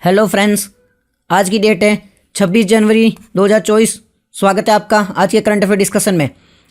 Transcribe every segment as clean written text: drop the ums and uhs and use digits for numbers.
Hello friends, आज की date है 26 जनवरी 2024। स्वागत है आपका आज के करंट अफेयर डिस्कशन में।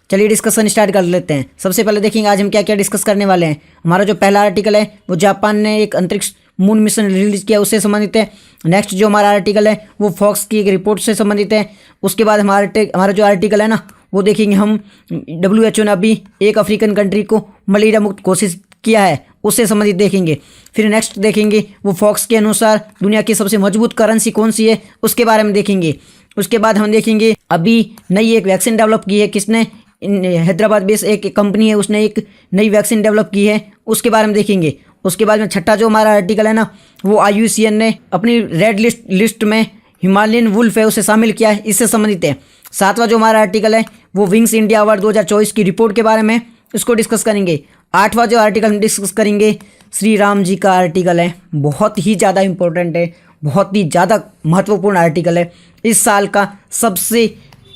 चलिए डिस्कशन स्टार्ट कर लेते हैं। सबसे पहले देखेंगे आज हम क्या क्या डिस्कस करने वाले हैं। हमारा जो पहला आर्टिकल है वो जापान ने एक अंतरिक्ष मून मिशन रिलीज किया उससे संबंधित है। नेक्स्ट जो हमारा आर्टिकल है वो फॉक्स की एक रिपोर्ट से संबंधित है। उसके बाद हमारा जो आर्टिकल है ना वो देखेंगे हम WHO ने अभी एक अफ्रीकन कंट्री को मलेरिया मुक्त घोषित किया है उससे संबंधित देखेंगे। फिर नेक्स्ट देखेंगे वो फॉक्स के अनुसार दुनिया की सबसे मजबूत करेंसी कौन सी है उसके बारे में देखेंगे। उसके बाद हम देखेंगे अभी नई एक वैक्सीन डेवलप की है। किसने? हैदराबाद बेस्ड एक कंपनी है, उसने एक नई वैक्सीन डेवलप की है, उसके बारे में देखेंगे। उसके बाद में छठा जो हमारा आर्टिकल है ना वो IUCN ने अपनी रेड लिस्ट में हिमालयन वुल्फ है उसे शामिल किया है, इससे संबंधित है। सातवां जो हमारा आर्टिकल है वो विंग्स इंडिया अवार्ड 2024 की रिपोर्ट के बारे में इसको डिस्कस करेंगे। आठवां जो आर्टिकल हम डिस्कस करेंगे श्री राम जी का आर्टिकल है, बहुत ही ज़्यादा इंपॉर्टेंट है, बहुत ही ज़्यादा महत्वपूर्ण आर्टिकल है। इस साल का सबसे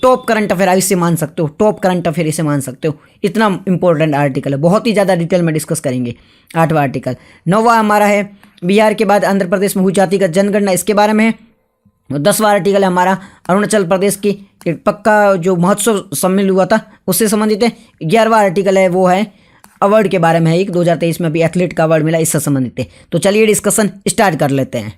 टॉप करंट अफेयर आप इसे मान सकते हो, टॉप करंट अफेयर इसे मान सकते हो, इतना इंपॉर्टेंट आर्टिकल है। बहुत ही ज़्यादा डिटेल में डिस्कस करेंगे आठवां आर्टिकल। नौवां हमारा है बिहार के बाद आंध्र प्रदेश में हुई जातिगत जनगणना, इसके बारे में है। 10वां आर्टिकल है हमारा अरुणाचल प्रदेश की पक्का जो महोत्सव सम्मिलित हुआ था उससे संबंधित है। 11वां आर्टिकल है वो है अवार्ड के बारे में है, एक 2023 में अभी एथलीट का अवार्ड मिला, इससे संबंधित है। तो चलिए डिस्कशन स्टार्ट कर लेते हैं।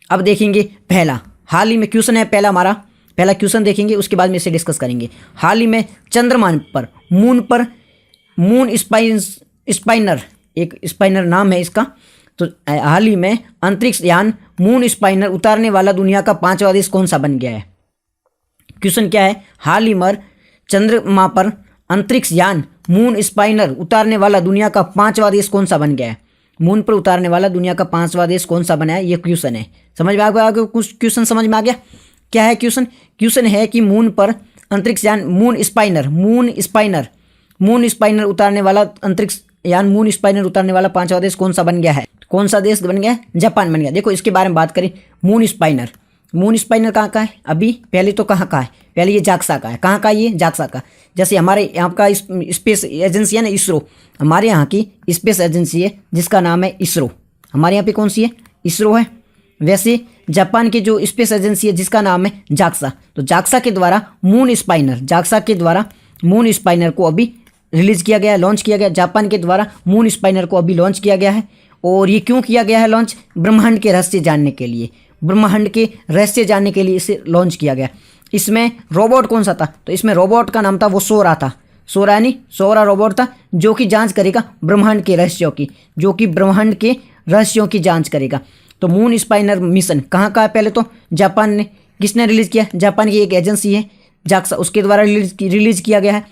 अब देखेंगे पहला हाल ही में क्वेश्चन है, पहला क्वेश्चन देखेंगे, उसके बाद में इसे डिस्कस करेंगे। हाल ही में चंद्रमा पर मून स्पाइनर, एक स्पाइनर नाम है इसका, तो हाल ही में अंतरिक्ष यान मून स्पाइनर उतारने वाला दुनिया का 5वां देश कौन सा बन गया है। क्वेश्चन क्या है, हाल ही में चंद्रमा पर अंतरिक्ष यान मून स्पाइनर उतारने वाला दुनिया का 5वां देश कौन सा बन गया है। मून पर उतारने वाला दुनिया का 5वां देश कौन सा बना है, ये क्वेश्चन है। समझ में आ गया? कुछ क्वेश्चन समझ में आ गया? क्या है क्वेश्चन? क्वेश्चन है कि मून पर अंतरिक्ष यान मून स्पाइनर उतारने वाला अंतरिक्ष यान मून स्पाइनर उतारने वाला 5वां देश कौन सा बन गया है। कौन सा देश बन गया? जापान बन गया। देखो इसके बारे में बात करें, मून स्पाइनर कहाँ का है? अभी पहले तो कहाँ का है? पहले ये जाक्सा का है। कहाँ का? ये जाक्सा का। जैसे हमारे यहाँ का स्पेस एजेंसी है ना इसरो, हमारे यहाँ की स्पेस एजेंसी है जिसका नाम है इसरो। हमारे यहाँ पे कौन सी है? इसरो है। वैसे जापान की जो स्पेस एजेंसी है जिसका नाम है जाक्सा, तो जाक्सा के द्वारा मून स्पाइनर को अभी रिलीज किया गया है, लॉन्च किया गया। जापान के द्वारा मून स्पाइनर को अभी लॉन्च किया गया है। और ये क्यों किया गया है लॉन्च? ब्रह्मांड के रहस्य जानने के लिए, इसे लॉन्च किया गया। इसमें रोबोट कौन सा था? तो इसमें रोबोट का नाम था वो सोरा था। सोरा रोबोट था जो कि जांच करेगा ब्रह्मांड के रहस्यों की जांच करेगा। तो मून स्पाइनर मिशन कहाँ का है? पहले तो जापान ने, किसने रिलीज किया? जापान की एक एजेंसी है जाक्सा, उसके द्वारा रिलीज किया गया है।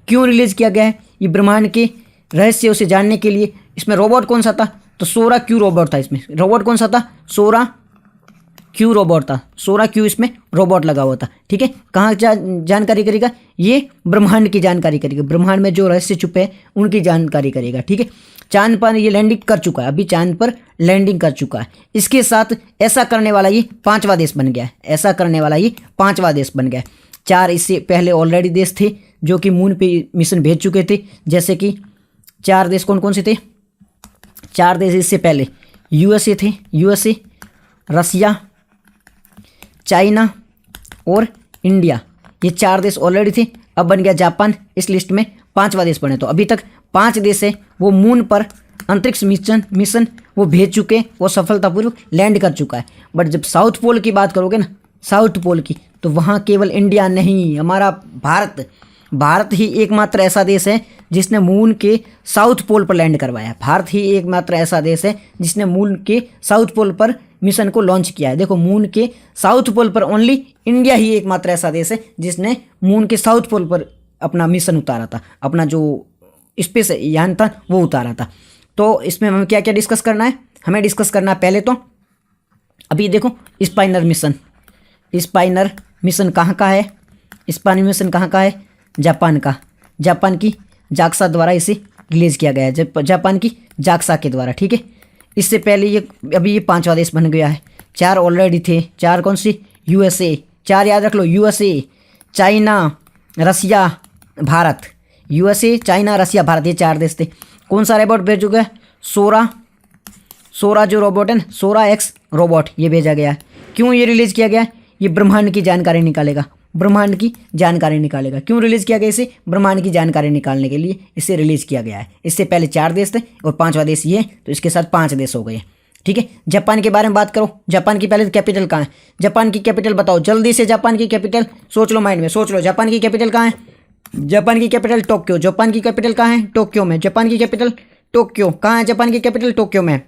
क्यों रिलीज किया गया है? ये ब्रह्मांड के रहस्य उसे जानने के लिए। इसमें रोबोट कौन सा था? तो सोरा क्यू रोबोट था। इसमें रोबोट कौन सा था? सोरा क्यू रोबोट था। सोरा क्यू इसमें रोबोट लगा हुआ था। ठीक है, कहाँ जानकारी करेगा? ये ब्रह्मांड की जानकारी करेगा, ब्रह्मांड में जो रहस्य छुपे हैं उनकी जानकारी करेगा। ठीक है, चांद पर ये लैंडिंग कर चुका है, अभी चांद पर लैंडिंग कर चुका है। इसके साथ ऐसा करने वाला ये 5वां देश बन गया है। 4 इससे पहले ऑलरेडी देश थे जो कि मून पे मिशन भेज चुके थे। जैसे कि 4 देश कौन कौन से थे? 4 देश इससे पहले USA थे, रसिया, चाइना और इंडिया, ये 4 देश ऑलरेडी थे। अब बन गया जापान इस लिस्ट में, 5वां देश बने। तो अभी तक 5 देश है वो मून पर अंतरिक्ष मिशन वो भेज चुके, वो सफलतापूर्वक लैंड कर चुका है। बट जब साउथ पोल की बात करोगे ना, साउथ पोल की, तो वहाँ केवल इंडिया नहीं, हमारा भारत ही एकमात्र ऐसा देश है जिसने मून के साउथ पोल पर लैंड करवाया। भारत ही एकमात्र ऐसा देश है जिसने मून के साउथ पोल पर मिशन को लॉन्च किया है। देखो, मून के साउथ पोल पर ओनली इंडिया ही एकमात्र ऐसा देश है जिसने मून के साउथ पोल पर अपना मिशन उतारा था, अपना जो स्पेस यान था वो उतारा था। तो इसमें हमें क्या क्या डिस्कस करना है? हमें डिस्कस करना है पहले तो अभी देखो स्पाइनर मिशन कहाँ का है? स्पाइनर मिशन कहाँ का है? जापान की जाक्सा द्वारा इसे रिलीज किया गया है, जापान की जाक्सा के द्वारा। ठीक है, इससे पहले ये अभी ये 5वां देश बन गया है। 4 ऑलरेडी थे। 4 कौन सी? USA, 4 याद रख लो, USA, चाइना, रसिया, भारत। USA, चाइना, रसिया, भारत, ये 4 देश थे। कौन सा रोबोट भेज चुका है? सोरा जो रोबोट है ना, सोरा एक्स रोबोट, ये भेजा गया है। क्यों ये रिलीज़ किया गया है? ये ब्रह्मांड की जानकारी निकालेगा, ब्रह्मांड की जानकारी निकालेगा। क्यों रिलीज़ किया गया इसे? ब्रह्मांड की जानकारी निकालने के लिए इसे रिलीज़ किया गया है। इससे पहले 4 देश थे और 5वां देश ये, तो इसके साथ 5 देश हो गए। ठीक है, जापान के बारे में बात करो। जापान की पहले कैपिटल कहाँ है? जापान की कैपिटल बताओ जल्दी से। जापान की कैपिटल सोच लो, माइंड में सोच लो। जापान की कैपिटल कहाँ है? जापान की कैपिटल टोक्यो। जापान की कैपिटल कहाँ है? टोक्यो में। जापान की कैपिटल टोक्यो। कहाँ है जापान की कैपिटल? टोक्यो में।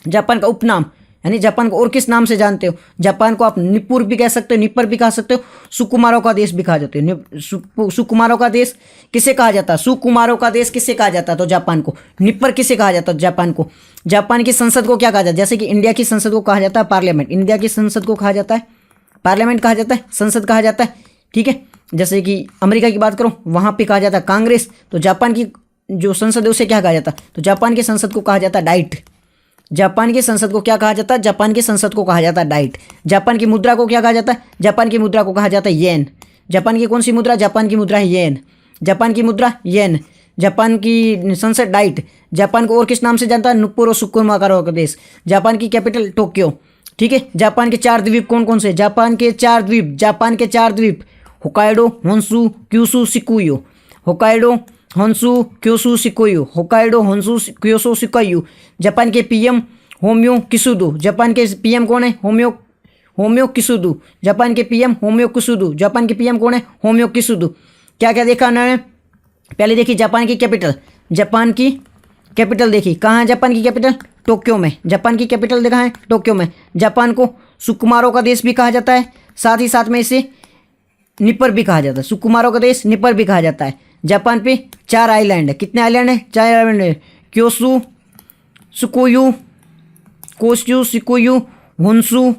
जापान का उपनाम, यानी जापान को और किस नाम से जानते हो? जापान को आप निप्पुर भी कह सकते हो, निप्पर भी कह सकते हो, सुकुमारों का देश भी कहा जाते हो। सुकुमारों का देश किसे कहा जाता है? सुकुमारों का देश किसे कहा जाता है? तो जापान को। निप्पर किसे कहा जाता है? जापान को। जापान की संसद को क्या कहा जाता है? जैसे कि इंडिया की संसद को कहा जाता है पार्लियामेंट, इंडिया की संसद को कहा जाता है पार्लियामेंट, कहा जाता है संसद कहा जाता है। ठीक है, जैसे कि अमेरिका की बात करो, वहाँ पे कहा जाता है कांग्रेस। तो जापान की जो संसद है उसे क्या कहा जाता है? तो जापान की संसद को कहा जाता है डाइट। जापान की संसद को क्या कहा जाता है? जापान की संसद को कहा जाता है डाइट। जापान की मुद्रा को क्या कहा जाता है? जापान की मुद्रा को कहा जाता है येन। जापान की कौन सी मुद्रा? जापान की मुद्रा है येन। जापान की मुद्रा येन। जापान की संसद डाइट। जापान को और किस नाम से जानता है? निप्पुर और सुकुमारों का देश। जापान की कैपिटल टोक्यो। ठीक है, जापान के 4 द्वीप कौन कौन से? जापान के 4 द्वीप, जापान के 4 द्वीप, Hokkaido, Honshu, Kyushu, Shikoku. Hokkaido, Honshu, Kyushu, Shikoku. Hokkaido, Honshu, Kyushu, Shikoku. Japan के पीएम होमियो किसुदु। जापान के पीएम कौन है? Fumio Kishida. जापान के पीएम होमियो किसुदु। जापान के पीएम कौन है? Fumio Kishida. क्या क्या देखा उन्होंने? पहले देखी जापान की कैपिटल। जापान की कैपिटल देखी, कहाँ है जापान की कैपिटल? टोक्यो में। जापान की कैपिटल देखा है टोक्यो में। जापान को सुकुमारों का देश भी कहा जाता है, साथ ही साथ में इसे निप्पर भी कहा जाता है। सुकुमारों का देश, निप्पर भी कहा जाता है। जापान पे 4 आइलैंड है। कितने आइलैंड है? 4 आइलैंड है। क्योसु, सुकोयू, कोस्यू, शिकोयू, होन्शु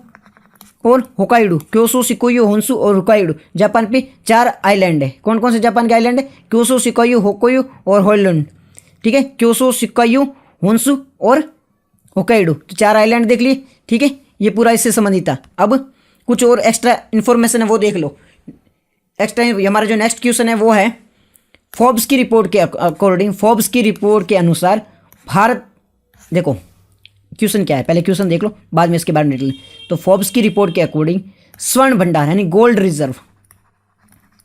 और होकाइडो। क्योसु, शिकोयू, होन्शु और होकाइडो। जापान पे 4 आइलैंड है। कौन कौन से जापान के आइलैंड है? क्योसु, शिकोयू, होकोयू और होलैंड। ठीक है, क्योसु, शिकोयू, होन्शु और होकाइडो। तो 4 आइलैंड देख लिए। ठीक है, ये पूरा इससे संबंधित था। अब कुछ और एक्स्ट्रा इन्फॉर्मेशन है वो देख लो। एक्स्ट्रा हमारा जो नेक्स्ट क्वेश्चन है वो है फोर्ब्स की रिपोर्ट के अकॉर्डिंग, फोर्ब्स की रिपोर्ट के अनुसार भारत, देखो क्वेश्चन क्या है, पहले क्वेश्चन देख लो, बाद में इसके बारे में निकलें। तो फोर्ब्स की रिपोर्ट के अकॉर्डिंग स्वर्ण भंडार यानी गोल्ड रिजर्व,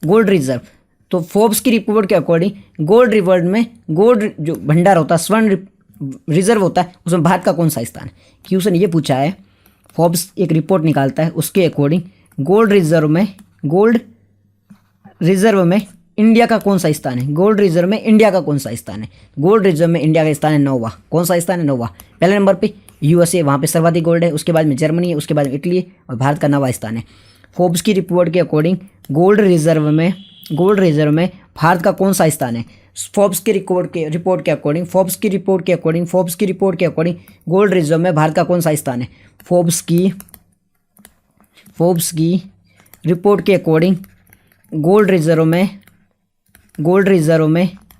गोल्ड रिजर्व, तो फोर्ब्स की रिपोर्ट के अकॉर्डिंग गोल्ड रिजर्व में, गोल्ड जो भंडार होता है, स्वर्ण रिजर्व होता है, उसमें भारत का कौन सा स्थान है? क्वेश्चन ये पूछा है। फोर्ब्स एक रिपोर्ट निकालता है, उसके अकॉर्डिंग गोल्ड रिजर्व में इंडिया का कौन सा स्थान है? गोल्ड रिजर्व में इंडिया का कौन सा स्थान है? गोल्ड रिजर्व में इंडिया का स्थान है 9वां। कौन सा स्थान है? 9वां। पहले नंबर पे यूएसए, वहाँ पे सर्वाधिक गोल्ड है, उसके बाद में जर्मनी है, उसके बाद में इटली है, और भारत का 9वां स्थान है। फोर्ब्स की रिपोर्ट के अकॉर्डिंग गोल्ड रिजर्व में भारत का कौन सा स्थान है? फोर्ब्स की रिपोर्ट के अकॉर्डिंग गोल्ड रिजर्व में भारत का कौन सा स्थान है? फोर्ब्स की रिपोर्ट के अकॉर्डिंग गोल्ड रिजर्व में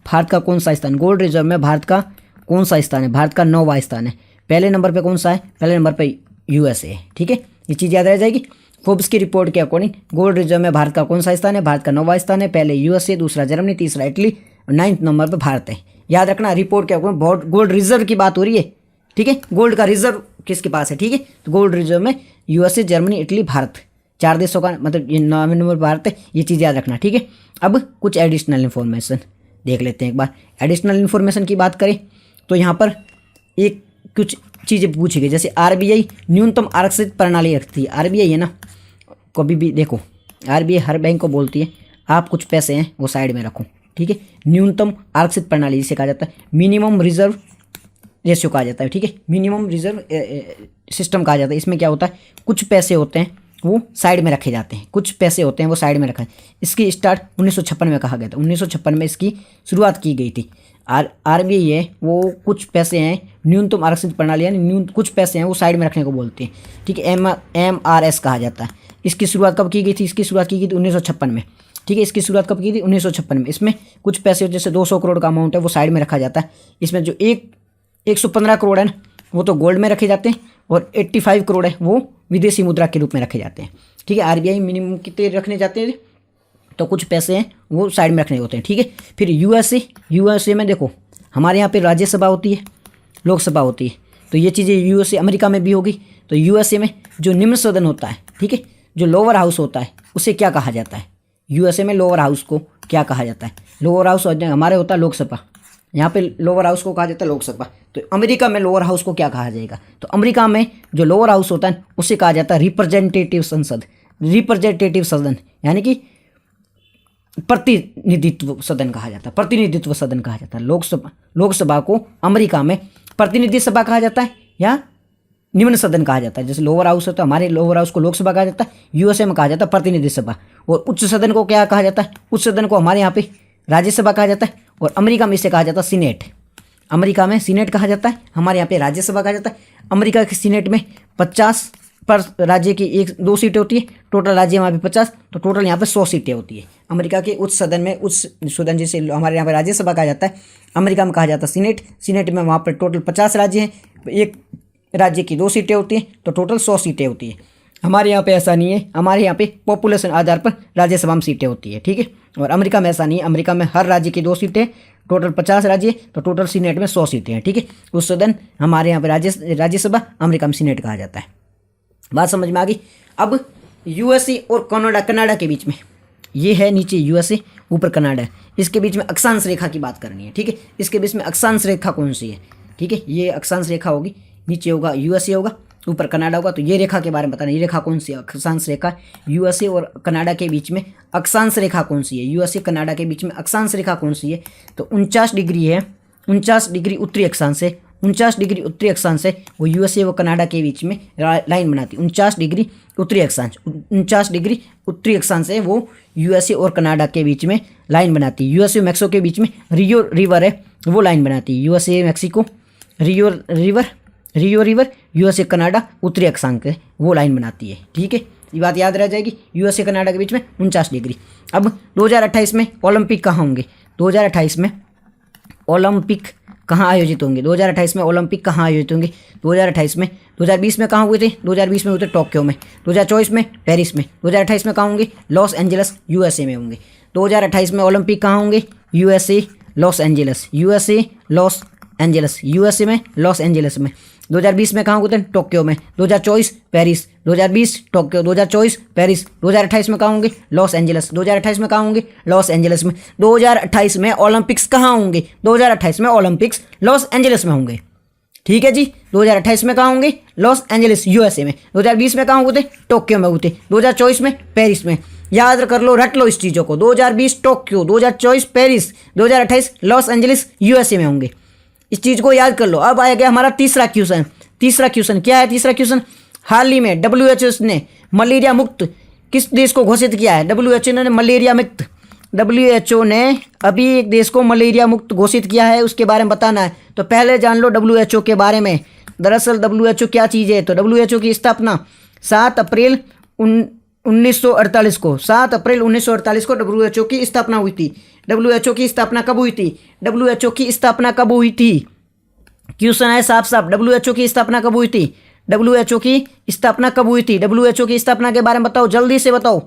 भारत का कौन सा स्थान? गोल्ड रिजर्व में भारत का कौन सा स्थान है? भारत का 9वां स्थान है। पहले नंबर पे कौन सा है? पहले नंबर पे यूएसए है। ठीक है, ये चीज़ याद रह जाएगी। फोर्ब्स की रिपोर्ट के अकॉर्डिंग गोल्ड रिजर्व में भारत का कौन सा स्थान है? भारत का 9वां स्थान है। पहले यूएसए, दूसरा जर्मनी, तीसरा इटली और 9th नंबर पर भारत है। याद रखना, रिपोर्ट के अकॉर्डिंग गोल्ड रिजर्व की बात हो रही है। ठीक है, गोल्ड का रिजर्व किसके पास है? ठीक है, तो गोल्ड रिजर्व में यूएसए, जर्मनी, इटली, भारत, 4 देशों का मतलब ये 9वें नंबर भारत है। ये चीज़ याद रखना। ठीक है, अब कुछ एडिशनल इन्फॉर्मेशन देख लेते हैं एक बार। एडिशनल इन्फॉर्मेशन की बात करें तो यहाँ पर एक कुछ चीज़ें पूछी गई, जैसे आरबीआई न्यूनतम आरक्षित प्रणाली रखती है। आरबीआई है ना, कभी भी देखो आरबीआई हर बैंक को बोलती है आप कुछ पैसे हैं वो साइड में रखो। ठीक है, न्यूनतम आरक्षित प्रणाली जिसे कहा जाता है, मिनिमम रिजर्व रेशियो कहा जाता है। ठीक है, मिनिमम रिजर्व सिस्टम कहा जाता है। इसमें क्या होता है, कुछ पैसे होते हैं वो साइड में रखे जाते हैं, कुछ पैसे होते हैं वो साइड में रखा है। इसकी स्टार्ट 1956 में कहा गया था। 1956 में इसकी शुरुआत की गई थी। आरबीआई है वो कुछ पैसे हैं, न्यूनतम आरक्षित प्रणाली यानी कुछ पैसे हैं वो साइड में रखने को बोलती है। ठीक है, MRS कहा जाता है। इसकी शुरुआत कब की गई थी? इसकी शुरुआत की गई थी 1956 में। ठीक है, इसकी शुरुआत कब की थी? 1956 में। इसमें कुछ पैसे जैसे 200 करोड़ का अमाउंट है वो साइड में रखा जाता है। इसमें जो 115 करोड़ है ना वो तो गोल्ड में रखे जाते हैं, और 85 करोड़ है वो विदेशी मुद्रा के रूप में रखे जाते हैं। ठीक है, आरबीआई मिनिमम कितने रखने जाते हैं, तो कुछ पैसे हैं वो साइड में रखने होते हैं। ठीक है, फिर यूएसए में देखो हमारे यहाँ पे राज्यसभा होती है, लोकसभा होती है। तो ये चीज़ें यूएसए अमेरिका में भी होगी। तो यूएसए में जो निम्न सदन होता है, ठीक है, जो लोअर हाउस होता है उसे क्या कहा जाता है? यूएसए में लोअर हाउस को क्या कहा जाता है? लोअर हाउस हमारे होता है लोकसभा, यहाँ पे लोअर हाउस को कहा जाता है लोकसभा। तो अमेरिका में लोअर हाउस को क्या कहा जाएगा? तो अमेरिका में जो लोअर हाउस होता है उसे कहा जाता है रिप्रेजेंटेटिव संसद, रिप्रेजेंटेटिव सदन, यानी कि प्रतिनिधित्व सदन कहा जाता है, प्रतिनिधित्व सदन कहा जाता है। लोकसभा को अमेरिका में प्रतिनिधि सभा कहा जाता है या निम्न सदन कहा जाता है। जैसे लोअर हाउस है तो हमारे लोअर हाउस को लोकसभा कहा जाता है, यूएसए में कहा जाता है प्रतिनिधि सभा। और उच्च सदन को क्या कहा जाता है? उच्च सदन को हमारे यहाँ पे राज्यसभा कहा जाता है, और अमेरिका में इसे कहा जाता है सीनेट। अमेरिका में सीनेट कहा जाता है, हमारे यहाँ पे राज्यसभा कहा जाता है। अमेरिका के सीनेट में 50 पर राज्य की 1-2 सीटें होती है, टोटल राज्य वहाँ पे 50, तो टोटल यहाँ पे 100 सीटें होती है। अमेरिका के उच्च सदन में, उच्च सदन जिसे हमारे यहाँ पे राज्यसभा कहा जाता है, अमेरिका में कहा जाता है सीनेट। सीनेट में वहाँ पर टोटल 50 राज्य हैं, एक राज्य की 2 सीटें होती हैं, तो टोटल 100 सीटें होती है। हमारे यहाँ पे ऐसा नहीं है, हमारे यहाँ पे पॉपुलेशन आधार पर राज्यसभा में सीटें होती है, ठीक है। और अमेरिका में ऐसा नहीं है, अमेरिका में हर राज्य की 2 सीटें, टोटल 50 राज्य, तो टोटल सीनेट में 100 सीटें हैं, ठीक है। उस सदन हमारे यहाँ पे राज्यसभा, अमेरिका में सीनेट कहा जाता है। बात समझ में आ गई। अब यूएसए और कनाडा के बीच में, ये है नीचे यूएसए, ऊपर कनाडा है, इसके बीच में अक्षांश रेखा की बात करनी है, ठीक है। इसके बीच में अक्षांश रेखा कौन सी है? ठीक है, ये अक्षांश रेखा होगी, नीचे होगा यूएसए होगा, ऊपर कनाडा होगा। तो ये रेखा के बारे में बताना, ये रेखा कौन सी है? अक्षांश रेखा। यूएसए और कनाडा के बीच में अक्षांश रेखा कौन सी है? यूएसए कनाडा के बीच में अक्षांश रेखा कौन सी है? तो 49 डिग्री है, 49 डिग्री उत्तरी अक्षांश है, 49 डिग्री उत्तरी अक्षांश है, वो यूएसए व कनाडा के बीच में लाइन बनाती है। 49 डिग्री उत्तरी अक्षांश, 49 डिग्री उत्तरी अक्षांश है, वो यूएसए और कनाडा के बीच में लाइन बनाती है। यूएसए मैक्सिको के बीच में रियो रिवर है, वो लाइन बनाती है। यूएसए मैक्सिको रियो रिवर, यूएसए कनाडा उत्तरी अक्षांश है, वो लाइन बनाती है, ठीक है। ये बात याद रह जाएगी, यूएसए कनाडा के बीच में 49 डिग्री। अब 2028 में ओलंपिक कहाँ होंगे? 2028 में ओलंपिक कहाँ आयोजित होंगे? 2028 में ओलंपिक कहाँ आयोजित होंगे? 2028 में 2020 में कहाँ हुए थे? 2020 में हुए थे टोक्यो में, 2024 में पेरिस में, 2028 में कहाँ होंगे? लॉस एंजल्स यूएसए में होंगे। 2028 में ओलंपिक कहाँ होंगे? USA Los Angeles, USA Los Angeles, USA में लॉस एंजल्स में। 2020 में कहाँ हुए थे? टोक्यो में। 2024 पेरिस, 2020 टोक्यो, 2024 पेरिस। 2028 में कहाँ होंगे? लॉस एंजल्स, 2028 में कहाँ होंगे? लॉस एंजल्स में। 2028 में ओलंपिक्स कहाँ होंगे? 2028 में ओलंपिक्स लॉस एंजल्स में होंगे, ठीक है जी। 2028 में कहाँ होंगे? लॉस एंजल्स यूएसए में। 2020 में कहाँ हुए थे? टोक्यो में हुए थे। 2024 में पेरिस में। याद कर लो, रट लो इस चीज़ों को। 2020 Tokyo, 2024 Paris, 2028 Los Angeles USA में होंगे। इस चीज़ को याद कर लो। अब आया गया हमारा तीसरा क्वेश्चन। तीसरा क्वेश्चन क्या है? तीसरा क्वेश्चन, हाल ही में WHO ने मलेरिया मुक्त किस देश को घोषित किया है? WHO ने मलेरिया मुक्त, WHO ने अभी एक देश को मलेरिया मुक्त घोषित किया है, उसके बारे में बताना है। तो पहले जान लो WHO के बारे में। दरअसल WHO क्या चीज़ है? तो WHO की स्थापना 7 अप्रैल 1948 को, 7 अप्रैल 1948 को WHO की स्थापना हुई थी। WHO की स्थापना कब हुई थी? WHO की स्थापना कब हुई थी? क्वेश्चन है साफ साफ, WHO की स्थापना कब हुई थी? WHO की स्थापना कब हुई थी? WHO की स्थापना के बारे में बताओ, जल्दी से बताओ।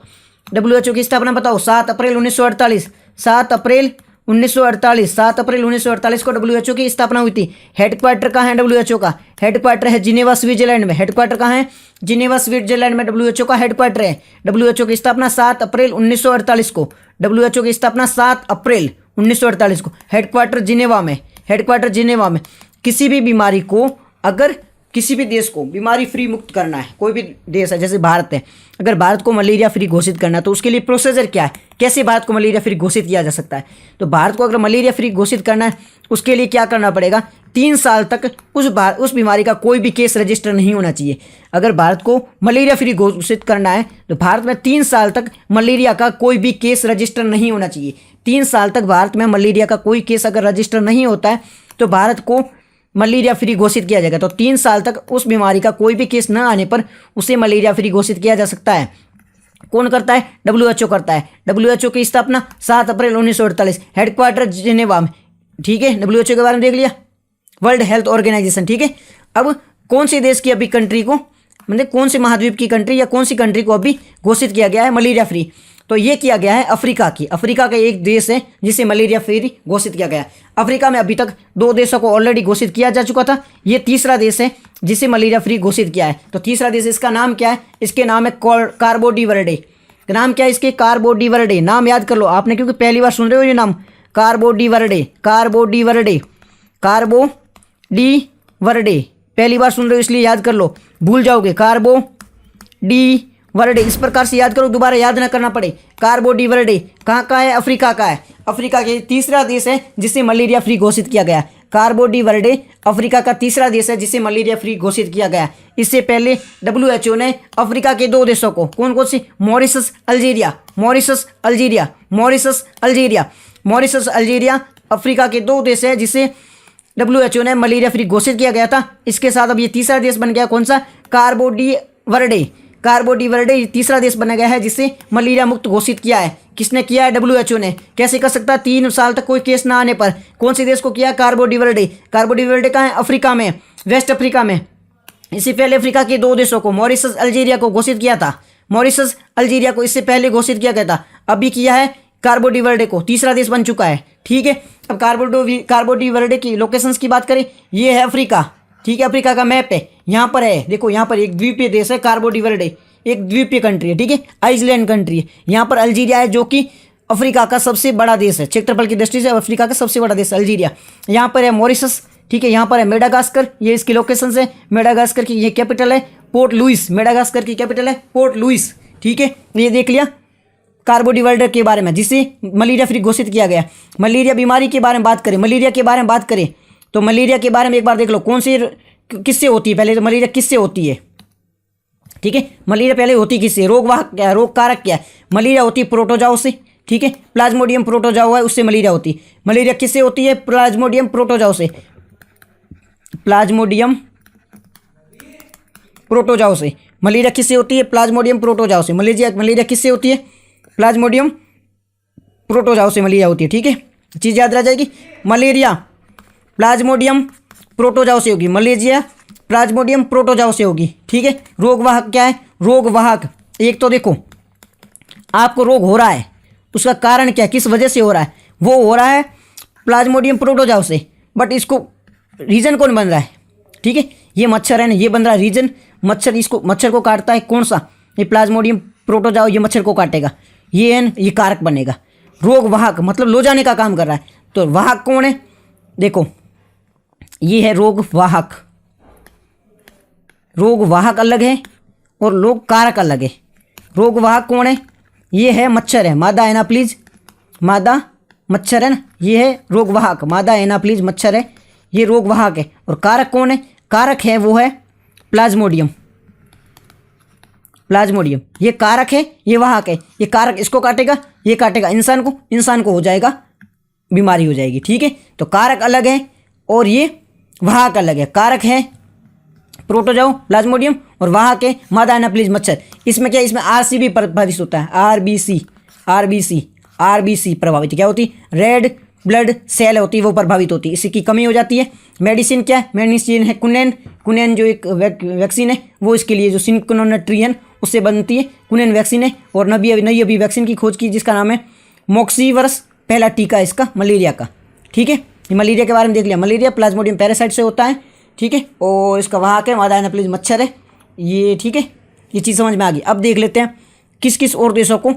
WHO की स्थापना बताओ। 7 अप्रैल 1948, 7 अप्रैल 1948, 7 अप्रैल 1948 को WHO की स्थापना हुई थी। हेडक्वार्टर कहाँ है WHO का? हेडक्वार्टर है जिनेवा स्विट्जरलैंड में। हेडक्वार्टर कहाँ है? जिनेवा स्विट्जरलैंड में WHO का हेडक्वार्टर है। WHO की स्थापना 7 अप्रैल 1948 को, WHO की स्थापना 7 अप्रैल 1948 को। हेडक्वार्टर जिनेवा में, हेडक्वार्टर जिनेवा में। किसी भी बीमारी को, अगर किसी भी देश को बीमारी फ्री मुक्त करना है, कोई भी देश है जैसे भारत है, अगर भारत को मलेरिया फ्री घोषित करना है तो उसके लिए प्रोसीजर क्या है? कैसे भारत को मलेरिया फ्री घोषित किया जा सकता है? तो भारत को अगर मलेरिया फ्री घोषित करना है उसके लिए क्या करना पड़ेगा? 3 साल तक उस बीमारी का कोई भी केस रजिस्टर नहीं होना चाहिए। अगर भारत को मलेरिया फ्री घोषित करना है तो भारत में 3 साल तक मलेरिया का कोई भी केस रजिस्टर नहीं होना चाहिए। 3 साल तक भारत में मलेरिया का कोई केस अगर रजिस्टर नहीं होता है तो भारत को मलेरिया फ्री घोषित किया जाएगा। तो 3 साल तक उस बीमारी का कोई भी केस न आने पर उसे मलेरिया फ्री घोषित किया जा सकता है। कौन करता है? WHO करता है। WHO की स्थापना 7 अप्रैल 1948, हेडक्वार्टर जिनेवा में, ठीक है। WHO के बारे में देख लिया, वर्ल्ड हेल्थ ऑर्गेनाइजेशन, ठीक है। अब कौन से देश की अभी कंट्री को, मतलब कौन से महाद्वीप की कंट्री या कौन सी कंट्री को अभी घोषित किया गया है मलेरिया फ्री? तो ये किया गया है अफ्रीका का एक देश है जिसे मलेरिया फ्री घोषित किया गया है। अफ्रीका में अभी तक 2 देशों को ऑलरेडी घोषित किया जा चुका था, ये तीसरा देश है जिसे मलेरिया फ्री घोषित किया है। तो तीसरा देश, इसका नाम क्या है? इसके नाम है कार्बो डी वर्डे। नाम क्या है इसके? कार्बो डी वर्डे। नाम याद कर लो आपने, क्योंकि पहली बार सुन रहे हो ये नाम, कार्बो D Verde, कार्बो D Verde, कार्बो D Verde, पहली बार सुन रहे हो इसलिए याद कर लो, भूल जाओगे। कार्बो डी वर्डे, इस प्रकार से याद करो, दोबारा याद ना करना पड़े। कार्बो डी वर्डे कहाँ का है? अफ्रीका का है। अफ्रीका के तीसरा देश है जिसे मलेरिया फ्री घोषित किया गया। कार्बो डी वर्डे अफ्रीका का तीसरा देश है जिसे मलेरिया फ्री घोषित किया गया। इससे पहले WHO ने अफ्रीका के 2 देशों को, कौन कौन से? Mauritius, Algeria, Mauritius, Algeria, Mauritius, Algeria, Mauritius, Algeria, Africa के 2 देश है जिसे WHO ने मलेरिया फ्री घोषित किया गया था। इसके साथ अब ये तीसरा देश बन गया, कौन सा? कार्बो डी वर्डे। कार्बो डी वर्डे तीसरा देश बना गया है जिसे मलेरिया मुक्त घोषित किया है। किसने किया है? WHO ने। कैसे कर सकता है? 3 साल तक कोई केस ना आने पर। कौन से देश को किया? कार्बो डी वर्डे। कार्बो डी वर्डे कहाँ है? अफ्रीका में, वेस्ट अफ्रीका में। इससे पहले अफ्रीका के 2 देशों को, मॉरिशस, अल्जीरिया को घोषित किया था। मॉरिशस, अल्जीरिया को इससे पहले घोषित किया गया था। अभी किया है कार्बो डी वर्डे को, तीसरा देश बन चुका है। ठीक है, अब कार्बो डी वर्डे की लोकेशंस की बात करें, ये है अफ्रीका। ठीक है, अफ्रीका का मैप है, यहाँ पर है, देखो यहाँ पर एक द्वीपीय देश है कार्बो डी वर्डे, एक द्वीपीय कंट्री है। ठीक है, आइसलैंड कंट्री है। यहाँ पर अल्जीरिया है जो कि अफ्रीका का सबसे बड़ा देश है, क्षेत्रफल की दृष्टि से अफ्रीका का सबसे बड़ा देश अल्जीरिया। यहाँ पर है मॉरिशस। ठीक है, यहाँ पर है मेडागास्कर, ये इसकी लोकेशन है। मेडागास्कर की ये कैपिटल है पोर्ट लुइस, मेडागास्कर की कैपिटल है पोर्ट लुइस। ठीक है, ये देख लिया कार्बो डी वर्डे के बारे में जिसे मलेरिया फ्री घोषित किया गया। मलेरिया बीमारी के बारे में बात करें, मलेरिया के बारे में बात करें तो मलेरिया के बारे में एक बार देख लो, कौन सी किससे होती है? पहले तो मलेरिया किससे होती है? ठीक है, मलेरिया पहले होती किससे? रोगवाहक क्या है? रोग कारक क्या है? मलेरिया होती है प्रोटोजोआ से। ठीक है, प्लाज्मोडियम प्रोटोजोआ है, उससे मलेरिया होती है। मलेरिया किससे होती है? प्लाज्मोडियम प्रोटोजोआ से, प्लाज्मोडियम प्रोटोजोआ से। मलेरिया किससे होती है? प्लाज्मोडियम प्रोटोजोआ से। मलेरिया किससे होती है? प्लाज्मोडियम प्रोटोजोआ से मलेरिया होती है। ठीक है, चीज़ याद रह जाएगी। मलेरिया प्लाज्मोडियम प्रोटोजोआ से होगी, मलेरिया प्लाज्मोडियम प्रोटोजोआ से होगी। ठीक है, रोगवाहक क्या है? रोगवाहक एक तो देखो आपको रोग हो रहा है, उसका कारण क्या है, किस वजह से हो रहा है? वो हो रहा है प्लाज्मोडियम प्रोटोजोआ से, बट इसको रीजन कौन बन रहा है? ठीक है, ये मच्छर है ना, ये बन रहा है रीजन। मच्छर को काटता है कौन सा? ये प्लाज्मोडियम प्रोटोजोआ, ये मच्छर को काटेगा, ये है ये कारक बनेगा। रोगवाहक मतलब लो जाने का काम कर रहा है। तो वाहक कौन है? देखो ये है रोगवाहक, रोगवाहक अलग है और रोग कारक अलग है। रोगवाहक कौन है? ये है मच्छर है, मादा एनाप्लीज, मादा मच्छर है ना, ये है रोगवाहक, मादा एनाप्लीज मच्छर है, ये रोगवाहक है। और कारक कौन है? कारक है वो है प्लाज्मोडियम, प्लाज्मोडियम ये कारक है, ये वाहक है। ये कारक इसको काटेगा, ये काटेगा इंसान को हो जाएगा, बीमारी हो जाएगी। ठीक है, तो कारक अलग है और ये वाहक अलग है। कारक है प्रोटोजोआ प्लाज्मोडियम और वाहक है मादा एनाप्लीज मच्छर। इसमें क्या, इसमें RBC प्रभावित होता है, RBC प्रभावित क्या होती? रेड ब्लड सेल होती है, वो प्रभावित होती है, इसकी कमी हो जाती है। मेडिसिन क्या है? मेडिसिन है कुनेन जो एक वैक्सीन है, वो इसके लिए जो सिंक्रोनेट्रियन उससे बनती है, कुनेन वैक्सीन है। और नई अभी वैक्सीन की खोज की जिसका नाम है मॉक्सीवर्स, पहला टीका है इसका मलेरिया का। ठीक है, ये मलेरिया के बारे में देख लिया। मलेरिया प्लाज्मोडियम पैरासाइट से होता है। ठीक है, और इसका वाहक है मादा एनाप्लीज मच्छर है ये। ठीक है, ये चीज़ समझ में आ गई। अब देख लेते हैं किस किस और देशों को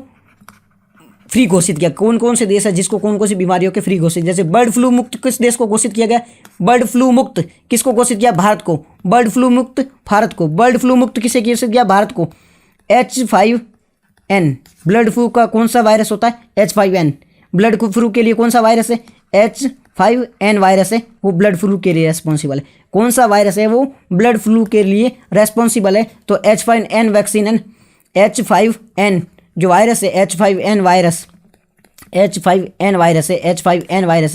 फ्री घोषित किया, कौन कौन से देश है जिसको कौन कौन सी बीमारियों के फ्री घोषित। जैसे बर्ड फ्लू मुक्त किस देश को घोषित किया गया? बर्ड फ्लू मुक्त किसको घोषित किया? भारत को। बर्ड फ्लू मुक्त भारत को। बर्ड फ्लू मुक्त किसे घोषित किया? भारत को। H5N ब्लड फ्लू का कौन सा वायरस होता है? H5N ब्लड फ्लू के लिए कौन सा वायरस है? H5N वायरस है, वो ब्लड फ्लू के लिए रेस्पॉन्सिबल है। कौन सा वायरस है वो ब्लड फ्लू के लिए रेस्पॉन्सिबल है? तो H5N वैक्सीन है। H5N जो वायरस है, H5N वायरस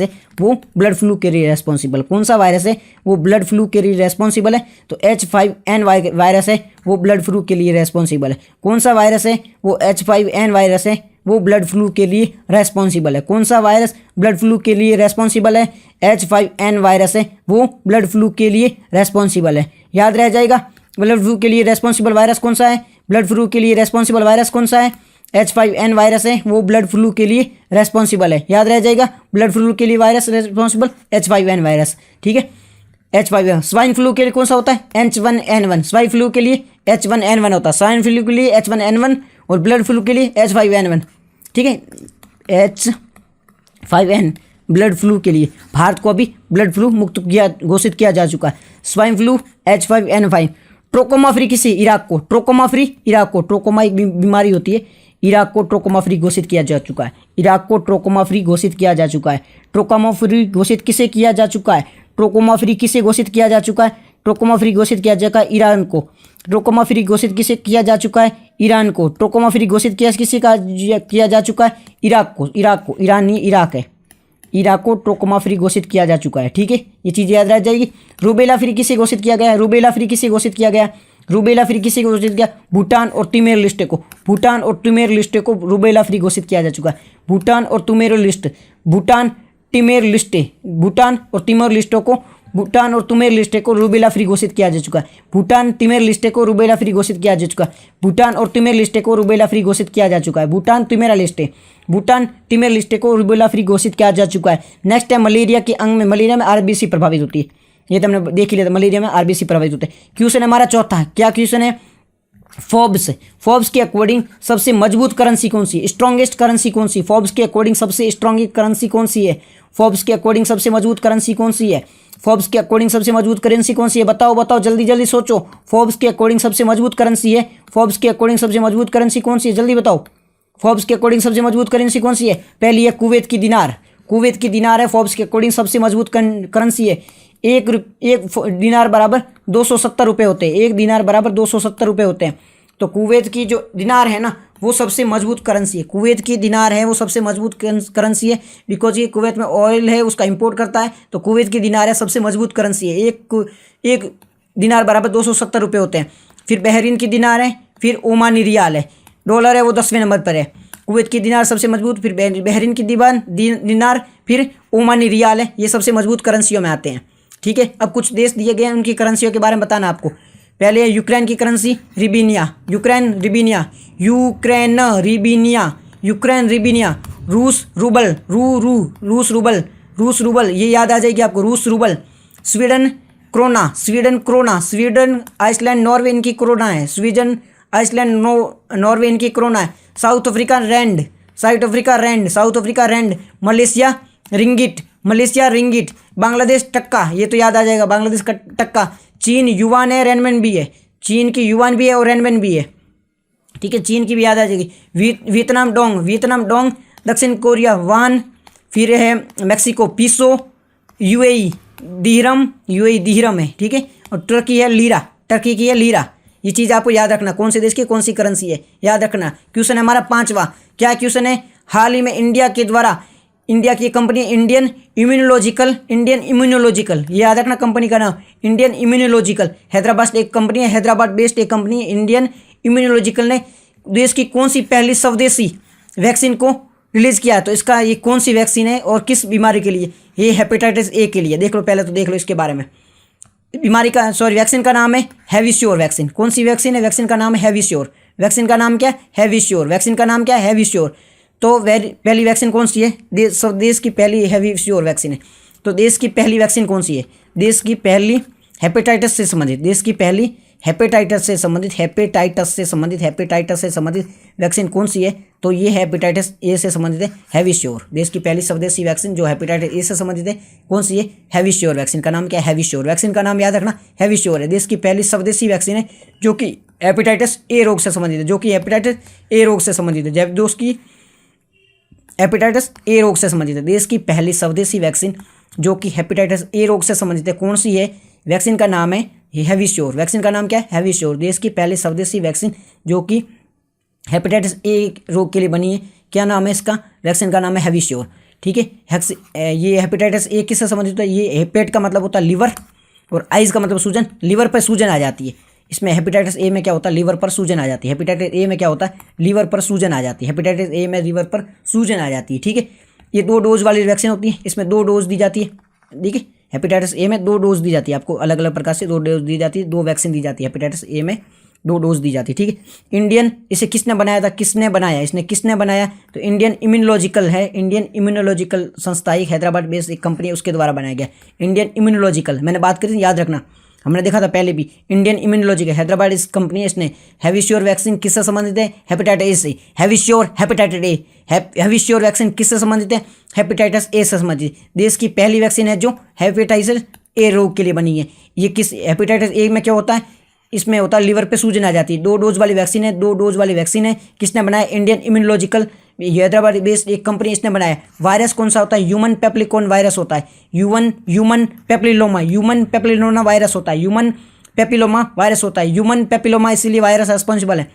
है, वो ब्लड फ्लू के लिए रेस्पॉन्सिबल। कौन सा वायरस है? वो ब्लड फ्लू के लिए रेस्पॉन्सिबल है, तो H5N वायरस है, वो ब्लड फ्लू के लिए रेस्पॉन्सिबल है। कौन सा वायरस है? वो H5N वायरस है, वो ब्लड फ्लू के लिए रेस्पॉन्सिबल है। कौन सा वायरस ब्लड फ्लू के लिए रेस्पॉन्सिबल है? H5N वायरस है, वो ब्लड फ्लू के लिए रेस्पॉन्सिबल है। याद रह जाएगा। ब्लड फ्लू के लिए रेस्पॉन्सिबल वायरस कौन सा है? ब्लड फ्लू के लिए रेस्पॉन्सिबल वायरस कौन सा है? H5N वायरस है वो ब्लड फ्लू के लिए रेस्पॉन्सिबल है, याद रह जाएगा, ब्लड फ्लू के लिए वायरस रेस्पॉन्सिबल H5N वायरस, ठीक है। H5N स्वाइन फ्लू के लिए कौन सा होता है H1N1, स्वाइन फ्लू के लिए H1N1 होता है, स्वाइन फ्लू के लिए H1N1 और ब्लड फ्लू के लिए H5N1, ठीक है। H5N ब्लड फ्लू के लिए भारत को अभी ब्लड फ्लू मुक्त घोषित किया जा चुका है। Swine flu H5N5। Trachoma free किसी इराक को, ट्रोकोमा फ्री इराक को, ट्रोकोमा एक बीमारी होती है, इराक को ट्रोकोमा फ्री घोषित किया जा चुका है, इराक को ट्रोकोमा फ्री घोषित किया जा चुका है। ट्रोकोमा फ्री घोषित किसे किया जा चुका है, ट्रोकोमा फ्री किसे घोषित किया जा चुका है, ट्रोकोमा फ्री घोषित किया जा चुका है ईरान को, ट्रोकोमा फ्री घोषित किसे किया जा चुका है ईरान को, ट्रोकोमा फ्री घोषित किसे किया जा चुका है इराक को, ईरान नहीं इराक है, इराक को ट्रोकोमा फ्री घोषित किया जा चुका है, ठीक है, ये चीज़ याद रह जाएगी। रूबेला फ्री किसे घोषित किया गया है, रूबेला फ्री किसे घोषित किया गया, रूबेला फ्री किसे घोषित किया, भूटान और तिमोर लिस्टे को, भूटान और तिमोर लिस्टे को रूबेला फ्री घोषित किया जा चुका है। भूटान और Timor Leste, Bhutan Timor Leste, Bhutan और तिमोर लिस्टों को, भूटान और तिमोर लिस्टे को रूबेला फ्री घोषित किया जा चुका है। भूटान तिमोर लिस्टे को रूबेला फ्री घोषित किया जा चुका है। भूटान और तिमोर लिस्टे को रूबेला फ्री घोषित किया जा चुका है। Bhutan Timor Leste, Bhutan Timor लिस्टे को रूबेला फ्री घोषित किया जा चुका है। नेक्स्ट है मलेरिया के अंग में, मलेरिया में आरबीसी प्रभावित होती है, ये तो हमने देख ही लिया था, मलेरिया में आरबीसी प्रभावित होते हैं। क्वेश्चन हमारा चौथा है, क्या क्वेश्चन है, फोर्ब्स के अकॉर्डिंग सबसे मजबूत करेंसी कौन सी, स्ट्रॉन्गेस्ट करेंसी कौन सी, फोर्ब्स के अकॉर्डिंग सबसे स्ट्रॉन्गेस्ट करेंसी कौन सी है, फोर्ब्स के अकॉर्डिंग सबसे मजबूत करेंसी कौन सी है, फोर्ब्स के अकॉर्डिंग सबसे मजबूत करेंसी कौन सी है, बताओ बताओ जल्दी जल्दी सोचो, फोर्ब्स के अकॉर्डिंग सबसे मजबूत करेंसी है, फोर्ब्स के अकॉर्डिंग सबसे मजबूत करेंसी कौन सी है, जल्दी बताओ, फोर्ब्स के अकॉर्डिंग सबसे मजबूत करेंसी कौन सी है, पहली है कुवैत की दिनार, कुवैत की दिनार है फोर्ब्स के अकॉर्डिंग सबसे मजबूत करेंसी है। एक दिनार बराबर 270 रुपये होते हैं, एक दिनार बराबर 270 रुपये होते हैं। तो कुवैत की जो दिनार है ना वो सबसे मजबूत करेंसी है, कुवैत की दिनार है वो सबसे मजबूत करेंसी है, बिकॉज ये कुवैत में ऑयल है उसका इंपोर्ट करता है, तो कुवैत की दिनार है सबसे मजबूत करेंसी है, एक दिनार बराबर 270 रुपये होते हैं। फिर बहरीन की दिनार है, फिर ओमानी रियाल है, डॉलर है वो 10वें नंबर पर है। कुवैत की दिनार सबसे मजबूत, फिर बहरीन की दिनार, फिर ओमानी रियाल है, ये सबसे मजबूत करेंसियों में आते हैं, ठीक है। अब कुछ देश दिए गए हैं उनकी करेंसियों के बारे में बताना आपको। पहले है यूक्रेन की करेंसी रिबिनिया, यूक्रेन रिबिनिया, यूक्रेन रिबिनिया, यूक्रेन रिबिनिया, रूस रूबल, रूस रूबल ये याद आ जाएगी आपको, रूस rouble. Sweden krona, Sweden krona, Sweden Iceland Norway इनकी क्रोना है, स्वीडन आइसलैंड नॉर्वे इनकी क्रोना है। South Africa rand, South Africa rand, South Africa rand. Malaysia ringgit, Malaysia ringgit. Bangladesh taka, ये तो याद आ जाएगा, बांग्लादेश का टक्का। चीन युआन है, रेनमेन भी है, चीन की युआन भी है और रेनमेन भी है, ठीक है, चीन की भी याद आ जाएगी। Vietnam Dong, Vietnam Dong. दक्षिण कोरिया वान, फिर है मैक्सिको पीसो, यूएई दिहरम है, ठीक है, और टर्की है लीरा, टर्की की है लीरा। ये चीज़ आपको याद रखना, कौन से देश की कौन सी करेंसी है याद रखना। क्वेश्चन है हमारा पांचवा, क्या क्वेश्चन है, हाल ही में इंडिया के द्वारा, इंडिया की कंपनी इंडियन इम्यूनोलॉजिकल, ये याद रखना कंपनी का नाम, इंडियन इम्यूनोलॉजिकल, हैदराबाद एक कंपनी है, हैदराबाद बेस्ड एक कंपनी है इंडियन इम्यूनोलॉजिकल ने देश की कौन सी पहली स्वदेशी वैक्सीन को रिलीज किया है। तो इसका ये कौन सी वैक्सीन है और किस बीमारी के लिए, ये हेपेटाइटिस ए के लिए। देख लो पहले तो देख लो इसके बारे में, बीमारी का वैक्सीन का नाम है हैवीश्योर वैक्सीन। कौन सी वैक्सीन है, वैक्सीन का नाम है हैवीश्योर, वैक्सीन का नाम क्या है हैवीश्योर, वैक्सीन का नाम क्या है हैवीश्योर। तो पहली वैक्सीन कौन सी है, देश की पहली हैवीश्योर वैक्सीन है। तो देश की पहली वैक्सीन कौन सी है, देश की पहली हेपेटाइटिस से संबंधित, देश की पहली हेपेटाइटिस से संबंधित वैक्सीन कौन सी है, तो ये हेपेटाइटिस ए से संबंधित है हैवीश्योर। देश की पहली स्वदेशी वैक्सीन जो हेपेटाइटिस ए से संबंधित है कौन सी है हैवीश्योर, वैक्सीन का नाम क्या है हैवीश्योर, वैक्सीन का नाम याद रखना हैवीश्योर है। देश की पहली स्वदेशी वैक्सीन है जो कि हेपेटाइटिस ए रोग से संबंधित है, जो कि हेपेटाइटिस ए रोग से संबंधित है, जब दोस्त की हेपेटाइटिस ए रोग से संबंधित है। देश की पहली स्वदेशी वैक्सीन जो कि हेपेटाइटिस ए रोग से संबंधित है कौन सी है, वैक्सीन का नाम है हैवीश्योर, वैक्सीन का नाम क्या है हैवीश्योर। देश की पहली स्वदेशी वैक्सीन जो कि हेपेटाइटिस ए रोग के लिए बनी है, क्या नाम है इसका, वैक्सीन का नाम है हैवीश्योर, ठीक है। ये हेपेटाइटिस ए किससे संबंधित होता है, ये हेपेट का मतलब होता है लीवर और आइज का मतलब सूजन, लीवर पर सूजन आ जाती है। इसमें हेपेटाइटिस ए में क्या होता है, लीवर पर सूजन आ जाती है, हेपेटाइटिस ए में क्या होता है लीवर पर सूजन आ जाती है, हेपेटाइटिस ए में लीवर पर सूजन आ जाती है, ठीक है। ये 2 डोज वाली वैक्सीन होती है, इसमें 2 डोज दी जाती है, ठीक है। हेपेटाइटिस ए में 2 डोज दी जाती है, आपको अलग अलग प्रकार से 2 डोज दी जाती है, 2 वैक्सीन दी जाती है हेपेटाइटिस ए में, 2 डोज दी जाती है, ठीक है। इंडियन, इसे किसने बनाया था, किसने बनाया, किसने बनाया, तो इंडियन इम्यूनोलॉजिकल है, इंडियन इम्यूनोलॉजिकल संस्था, एक हैदराबाद बेस्ड एक कंपनी है, उसके द्वारा बनाया गया इंडियन इम्यूनोलॉजिकल। मैंने बात करी थी, याद रखना, हमने देखा था पहले भी, इंडियन इम्यूनोलॉजिकल हैदराबाद इस कंपनी है, इसने हैविश्योर वैक्सीन किससे संबंधित है, हेपेटाइटिस ए से, हैविश्योर हेपेटाइटिस ए, हैविश्योर वैक्सीन किससे संबंधित है, हेपेटाइटिस ए से संबंधित। देश की पहली वैक्सीन है जो हेपेटाइटिस ए रोग के लिए बनी है। ये किस, हेपेटाइटिस ए में क्या होता है, इसमें होता है लिवर पे सूजन आ जाती है। 2 डोज वाली वैक्सीन है, 2 डोज वाली वैक्सीन है। किसने बनाया, इंडियन इम्यूनोलॉजिकल, हैदराबाद बेस्ड एक कंपनी, इसने बनाया। वायरस कौन सा होता है, ह्यूमन पेप्लिकॉन वायरस होता है, ह्यूमन पेप्लिलोमा वायरस होता है, ह्यूमन पेपिलोमा वायरस होता है, ह्यूमन पेपिलोमा, इसीलिए वायरस रिस्पॉन्सिबल है,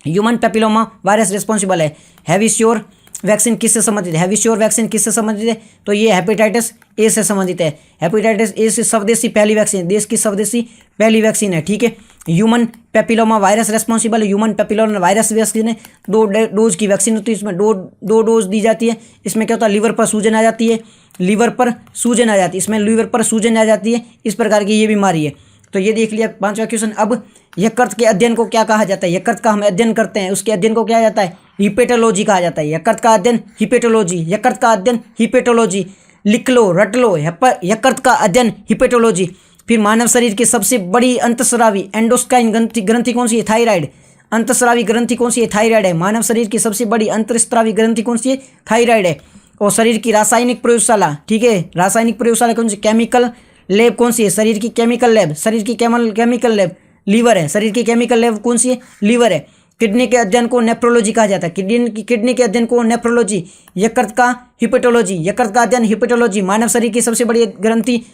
ह्यूमन पेपिलोमा वायरस रिस्पॉन्सिबल है। हैविश्योर वैक्सीन किससे संबंधित है, हैविश्योर वैक्सीन किससे संबंधित है, तो ये हेपेटाइटिस ए से संबंधित है। हेपेटाइटिस ए से स्वदेशी पहली वैक्सीन, देश की स्वदेशी पहली वैक्सीन है, ठीक है। ह्यूमन पेपिलोमा वायरस रिस्पॉन्सिबल है, ह्यूमन पेपिलोमा वायरस वैक्सीन है। 2 डोज की वैक्सीन होती है, इसमें दो डोज दी जाती है। इसमें क्या होता है, लिवर पर सूजन आ जाती है, लिवर पर सूजन आ जाती है, इसमें लिवर पर सूजन आ जाती है, इस प्रकार की ये बीमारी है। तो ये देख लिया 5वां क्वेश्चन। अब यकृत के अध्ययन को क्या कहा जाता है, यकृत का हम अध्ययन करते हैं, उसके अध्ययन को क्या जाता है, हिपेटोलॉजी कहा जाता है। यकृत का अध्ययन हिपेटोलॉजी, यकृत का अध्ययन हिपेटोलॉजी, लिख लो रट लो, यकृत का अध्ययन हिपेटोलॉजी। फिर मानव शरीर की सबसे बड़ी अंतस्रावी एंडोस्क्राइन ग्रंथि कौन सी है, थायराइड। अंतस्रावी ग्रंथि कौन सी है, थायराइड है। मानव शरीर की सबसे बड़ी अंतस्रावी ग्रंथि कौन सी है, थायराइड है। और शरीर की रासायनिक प्रयोगशाला, ठीक है, रासायनिक प्रयोगशाला कौन सी, केमिकल लैब कौन सी है, शरीर की केमिकल लैब, शरीर की केमिकल लैब लीवर है, शरीर की केमिकल लैब कौन सी है, लीवर है। किडनी के अध्ययन को नेफ्रोलॉजी कहा जाता है, किडनी के अध्ययन को नेफ्रोलॉजी। यकृत का हिपेटोलॉजी, यकृत का अध्ययन हिपेटोलॉजी। मानव शरीर की सबसे बड़ी ग्रंथि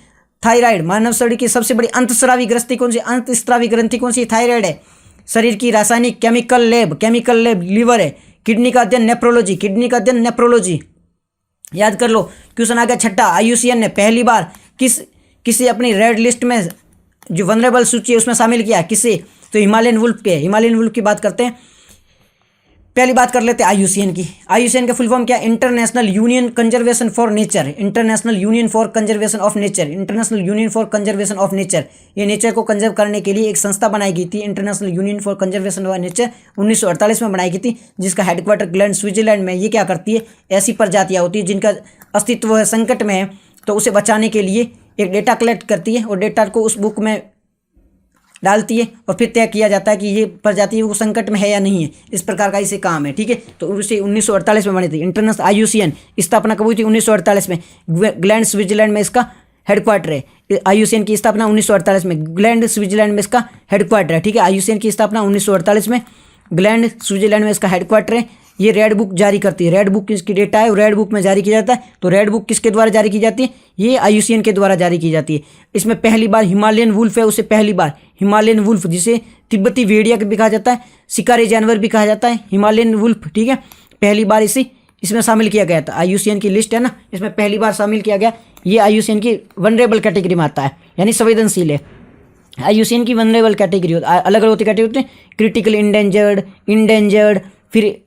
थायराइड, मानव शरीर की सबसे बड़ी अंतस्रावी ग्रंथि कौन सी, अंतस्रावी ग्रंथि कौन सी, थायराइड है। शरीर की रासायनिक केमिकल लैब लीवर है। किडनी का अध्ययन नेफ्रोलॉजी, किडनी का अध्ययन नेफ्रोलॉजी। याद कर लो। क्वेश्चन आ गया 6, IUCN ने पहली बार किसी अपनी रेड लिस्ट में जो वनरेबल सूची है उसमें शामिल किया, किसे, तो हिमालयन वुल्फ के। हिमालयन वुल्फ की बात करते हैं, पहली बात कर लेते हैं IUCN की। IUCN का फुल फॉर्म क्या है, international union conservation for nature, international union for conservation of nature, international union for conservation of nature. ये नेचर को कंजर्व करने के लिए एक संस्था बनाई गई थी, international union for conservation of nature, 1948 में बनाई गई थी, जिसका हेडक्वार्टर ग्लैंड स्विट्जरलैंड में। ये क्या करती है, ऐसी प्रजातियाँ होती है जिनका अस्तित्व है संकट में है, तो उसे बचाने के लिए एक डेटा कलेक्ट करती है और डेटा को उस बुक में डालती है और फिर तय किया जाता है कि ये प्रजाति वो संकट में है या नहीं है। इस प्रकार का इसे काम है, ठीक है। तो उसे 1948 में बनी थी इंटरनेशनल IUCN। स्थापना कब हुई थी, 1948 में। ग्लैंड स्विट्जरलैंड में इसका हेडक्वार्टर है। IUCN की स्थापना 1948 में, ग्लैंड स्विट्जरलैंड में इसका हेडक्वार्टर है, ठीक है। IUCN की स्थापना 1948 में, ग्लैंड स्विट्जरलैंड में इसका हेडक्वार्टर है। ये रेड बुक जारी करती है, रेड बुक किसकी डेटा है, रेड बुक में जारी किया जाता है। तो रेड बुक किसके द्वारा जारी की जाती है, ये IUCN के द्वारा जारी की जाती है। इसमें पहली बार हिमालयन वुल्फ है, उसे पहली बार हिमालयन वुल्फ, जिसे तिब्बती भेड़िया भी कहा जाता है, शिकारी जानवर भी कहा जाता है, हिमालयन वुल्फ, ठीक है। पहली बार इसमें शामिल किया गया था। IUCN की लिस्ट है ना, इसमें पहली बार शामिल किया गया। ये IUCN की वनरेबल कैटेगरी में आता है, यानी संवेदनशील है। IUCN की वनरेबल कैटेगरी अलग अलग होती कैटेगरी होती है, क्रिटिकल इंडेंजर्ड, फिर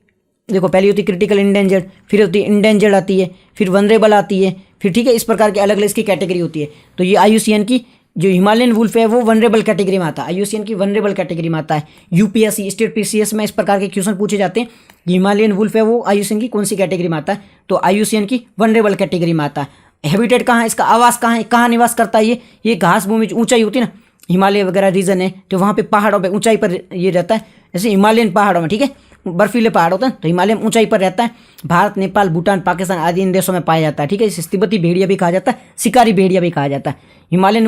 देखो पहली होती क्रिटिकल इंडेंजर्ड, फिर होती है इंडेंजर्ड आती है, फिर वनरेबल आती है, फिर ठीक है, इस प्रकार की अलग अलग इसकी कैटेगरी होती है। तो ये IUCN की जो हिमालयन वुल्फ है वो वनरेबल कैटेगरी में आता है, IUCN की वनरेबल कैटेगरी में आता है। UPSC स्टेट PCS में इस प्रकार के क्वेश्चन पूछे जाते हैं। हिमालयन वुल्फ है वो IUCN की कौन सी कैटेगरी में आता है, तो IUCN की वनरेबल कैटेगरी में आता है। हैबिटेट कहाँ है, इसका आवास कहाँ है, कहाँ निवास करता है ये घास भूमि ऊंचाई होती है ना, हिमालय वगैरह रीजन है, तो वहाँ पे पहाड़ों पे ऊंचाई पर ये रहता है, जैसे हिमालयन पहाड़ों में, ठीक है, बर्फीले पहाड़ होते हैं, तो हिमालय में ऊंचाई पर रहता है। भारत, नेपाल, भूटान, पाकिस्तान आदि इन देशों में पाया जाता है, ठीक है। इसे तिब्बती भेड़िया भी कहा जाता है, शिकारी भेड़िया भी कहा जाता है। हिमालयन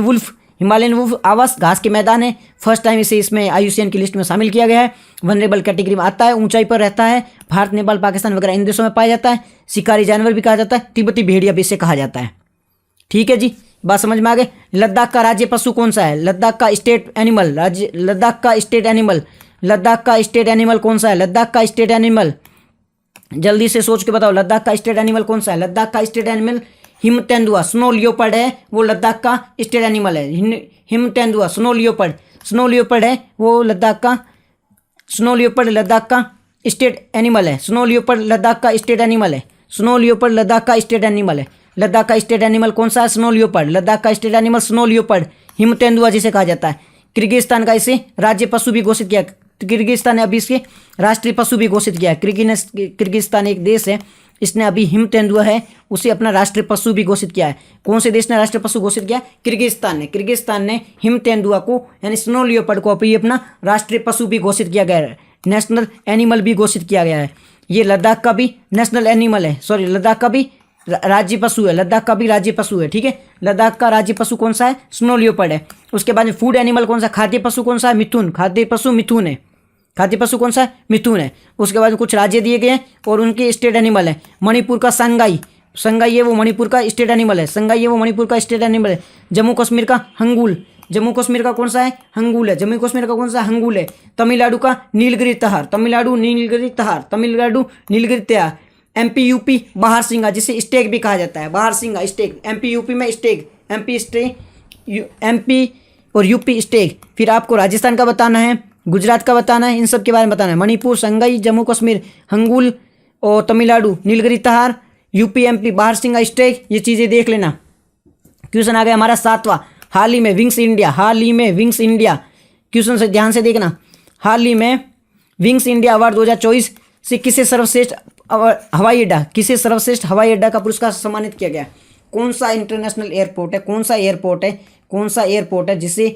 वुल्फ आवास घास के मैदान है। फर्स्ट टाइम इसे इसमें IUCN की लिस्ट में शामिल किया गया है। वनरेबल कैटेगरी में आता है, ऊंचाई पर रहता है, भारत, नेपाल, पाकिस्तान वगैरह इन देशों में पाया जाता है। शिकारी जानवर भी कहा जाता है, तिब्बती भेड़िया भी इसे कहा जाता है, ठीक है जी। बात समझ में आ गई। लद्दाख का राज्य पशु कौन सा है, लद्दाख का स्टेट एनिमल कौन सा है, लद्दाख का स्टेट एनिमल, जल्दी से सोच के बताओ, लद्दाख का स्टेट एनिमल कौन सा है। लद्दाख का स्टेट एनिमल हिम तेंदुआ, स्नो लियोपर्ड है, वो लद्दाख का स्टेट एनिमल है। हिम तेंदुआ, स्नो लियोपर्ड है वो लद्दाख का, स्नो लियोपर्ड लद्दाख का स्टेट एनिमल है। स्नो लियोपर्ड लद्दाख का स्टेट एनिमल है। स्नो लियोपर्ड लद्दाख का स्टेट एनिमल है। लद्दाख का स्टेट एनिमल कौन सा है, स्नो लियोपर्ड। लद्दाख का स्टेट एनिमल स्नो लियोपर्ड, हिम तेंदुआ जिसे कहा जाता है। किर्गिस्तान का इसे राज्य पशु भी घोषित किया। किर्गिस्तान ने अभी इसके राष्ट्रीय पशु भी घोषित किया है। किर्गिस्तान एक देश है, इसने अभी हिम तेंदुआ है उसे अपना राष्ट्रीय पशु भी घोषित किया है। कौन से देश ने राष्ट्रीय पशु घोषित किया? किर्गिस्तान ने। किर्गिस्तान ने हिम तेंदुआ को यानी स्नो लियोपर्ड को अभी अपना राष्ट्रीय पशु भी घोषित किया गया है, नेशनल एनिमल भी घोषित किया गया है। ये लद्दाख का भी नेशनल एनिमल है, सॉरी लद्दाख का भी राज्य पशु है, लद्दाख का भी राज्य पशु है। ठीक है, लद्दाख का राज्य पशु कौन सा है? स्नो लियोपर्ड है। उसके बाद में फूड एनिमल कौन सा? खाद्य पशु कौन सा है? मिथुन। खाद्य पशु मिथुन है। खाद्य पशु कौन सा है? मिथुन है। उसके बाद कुछ राज्य दिए गए हैं और उनके स्टेट एनिमल है। मणिपुर का संगाई, संगाई है वो मणिपुर का स्टेट एनिमल है। संगाई है वो मणिपुर का स्टेट एनिमल है। जम्मू कश्मीर का हंगूल, जम्मू कश्मीर का कौन सा है? हंगूल है। जम्मू कश्मीर का कौन सा? हंगूल है। तमिलनाडु का नीलगिरी तहार, तमिलनाडु नीलगिरी तहार, तमिलनाडु नीलगिरी तहार। एमपी यूपी बारहसिंगा, जिसे स्टेग भी कहा जाता है, बारहसिंगा स्टेग। एमपी यूपी में स्टेग, एमपी स्टेग, एमपी और यूपी स्टेग। फिर आपको राजस्थान का बताना है, गुजरात का बताना है, इन सब के बारे में बताना है। मणिपुर, संगाई, जम्मू कश्मीर, हंगूल और तमिलनाडु नीलगिरी तहार, यूपी एमपी बारहसिंगा स्टेग, ये चीज़ें देख लेना। क्वेश्चन आ गया हमारा 7वां। हाल ही में विंग्स इंडिया, हाल ही में विंग्स इंडिया, क्वेश्चन से ध्यान से देखना। हाल ही में विंग्स इंडिया अवार्ड 2024 से किसे सर्वश्रेष्ठ हवाई अड्डा, किसे सर्वश्रेष्ठ हवाई अड्डा का पुरस्कार सम्मानित किया गया? कौन सा इंटरनेशनल एयरपोर्ट है, कौन सा एयरपोर्ट है, कौन सा एयरपोर्ट है जिसे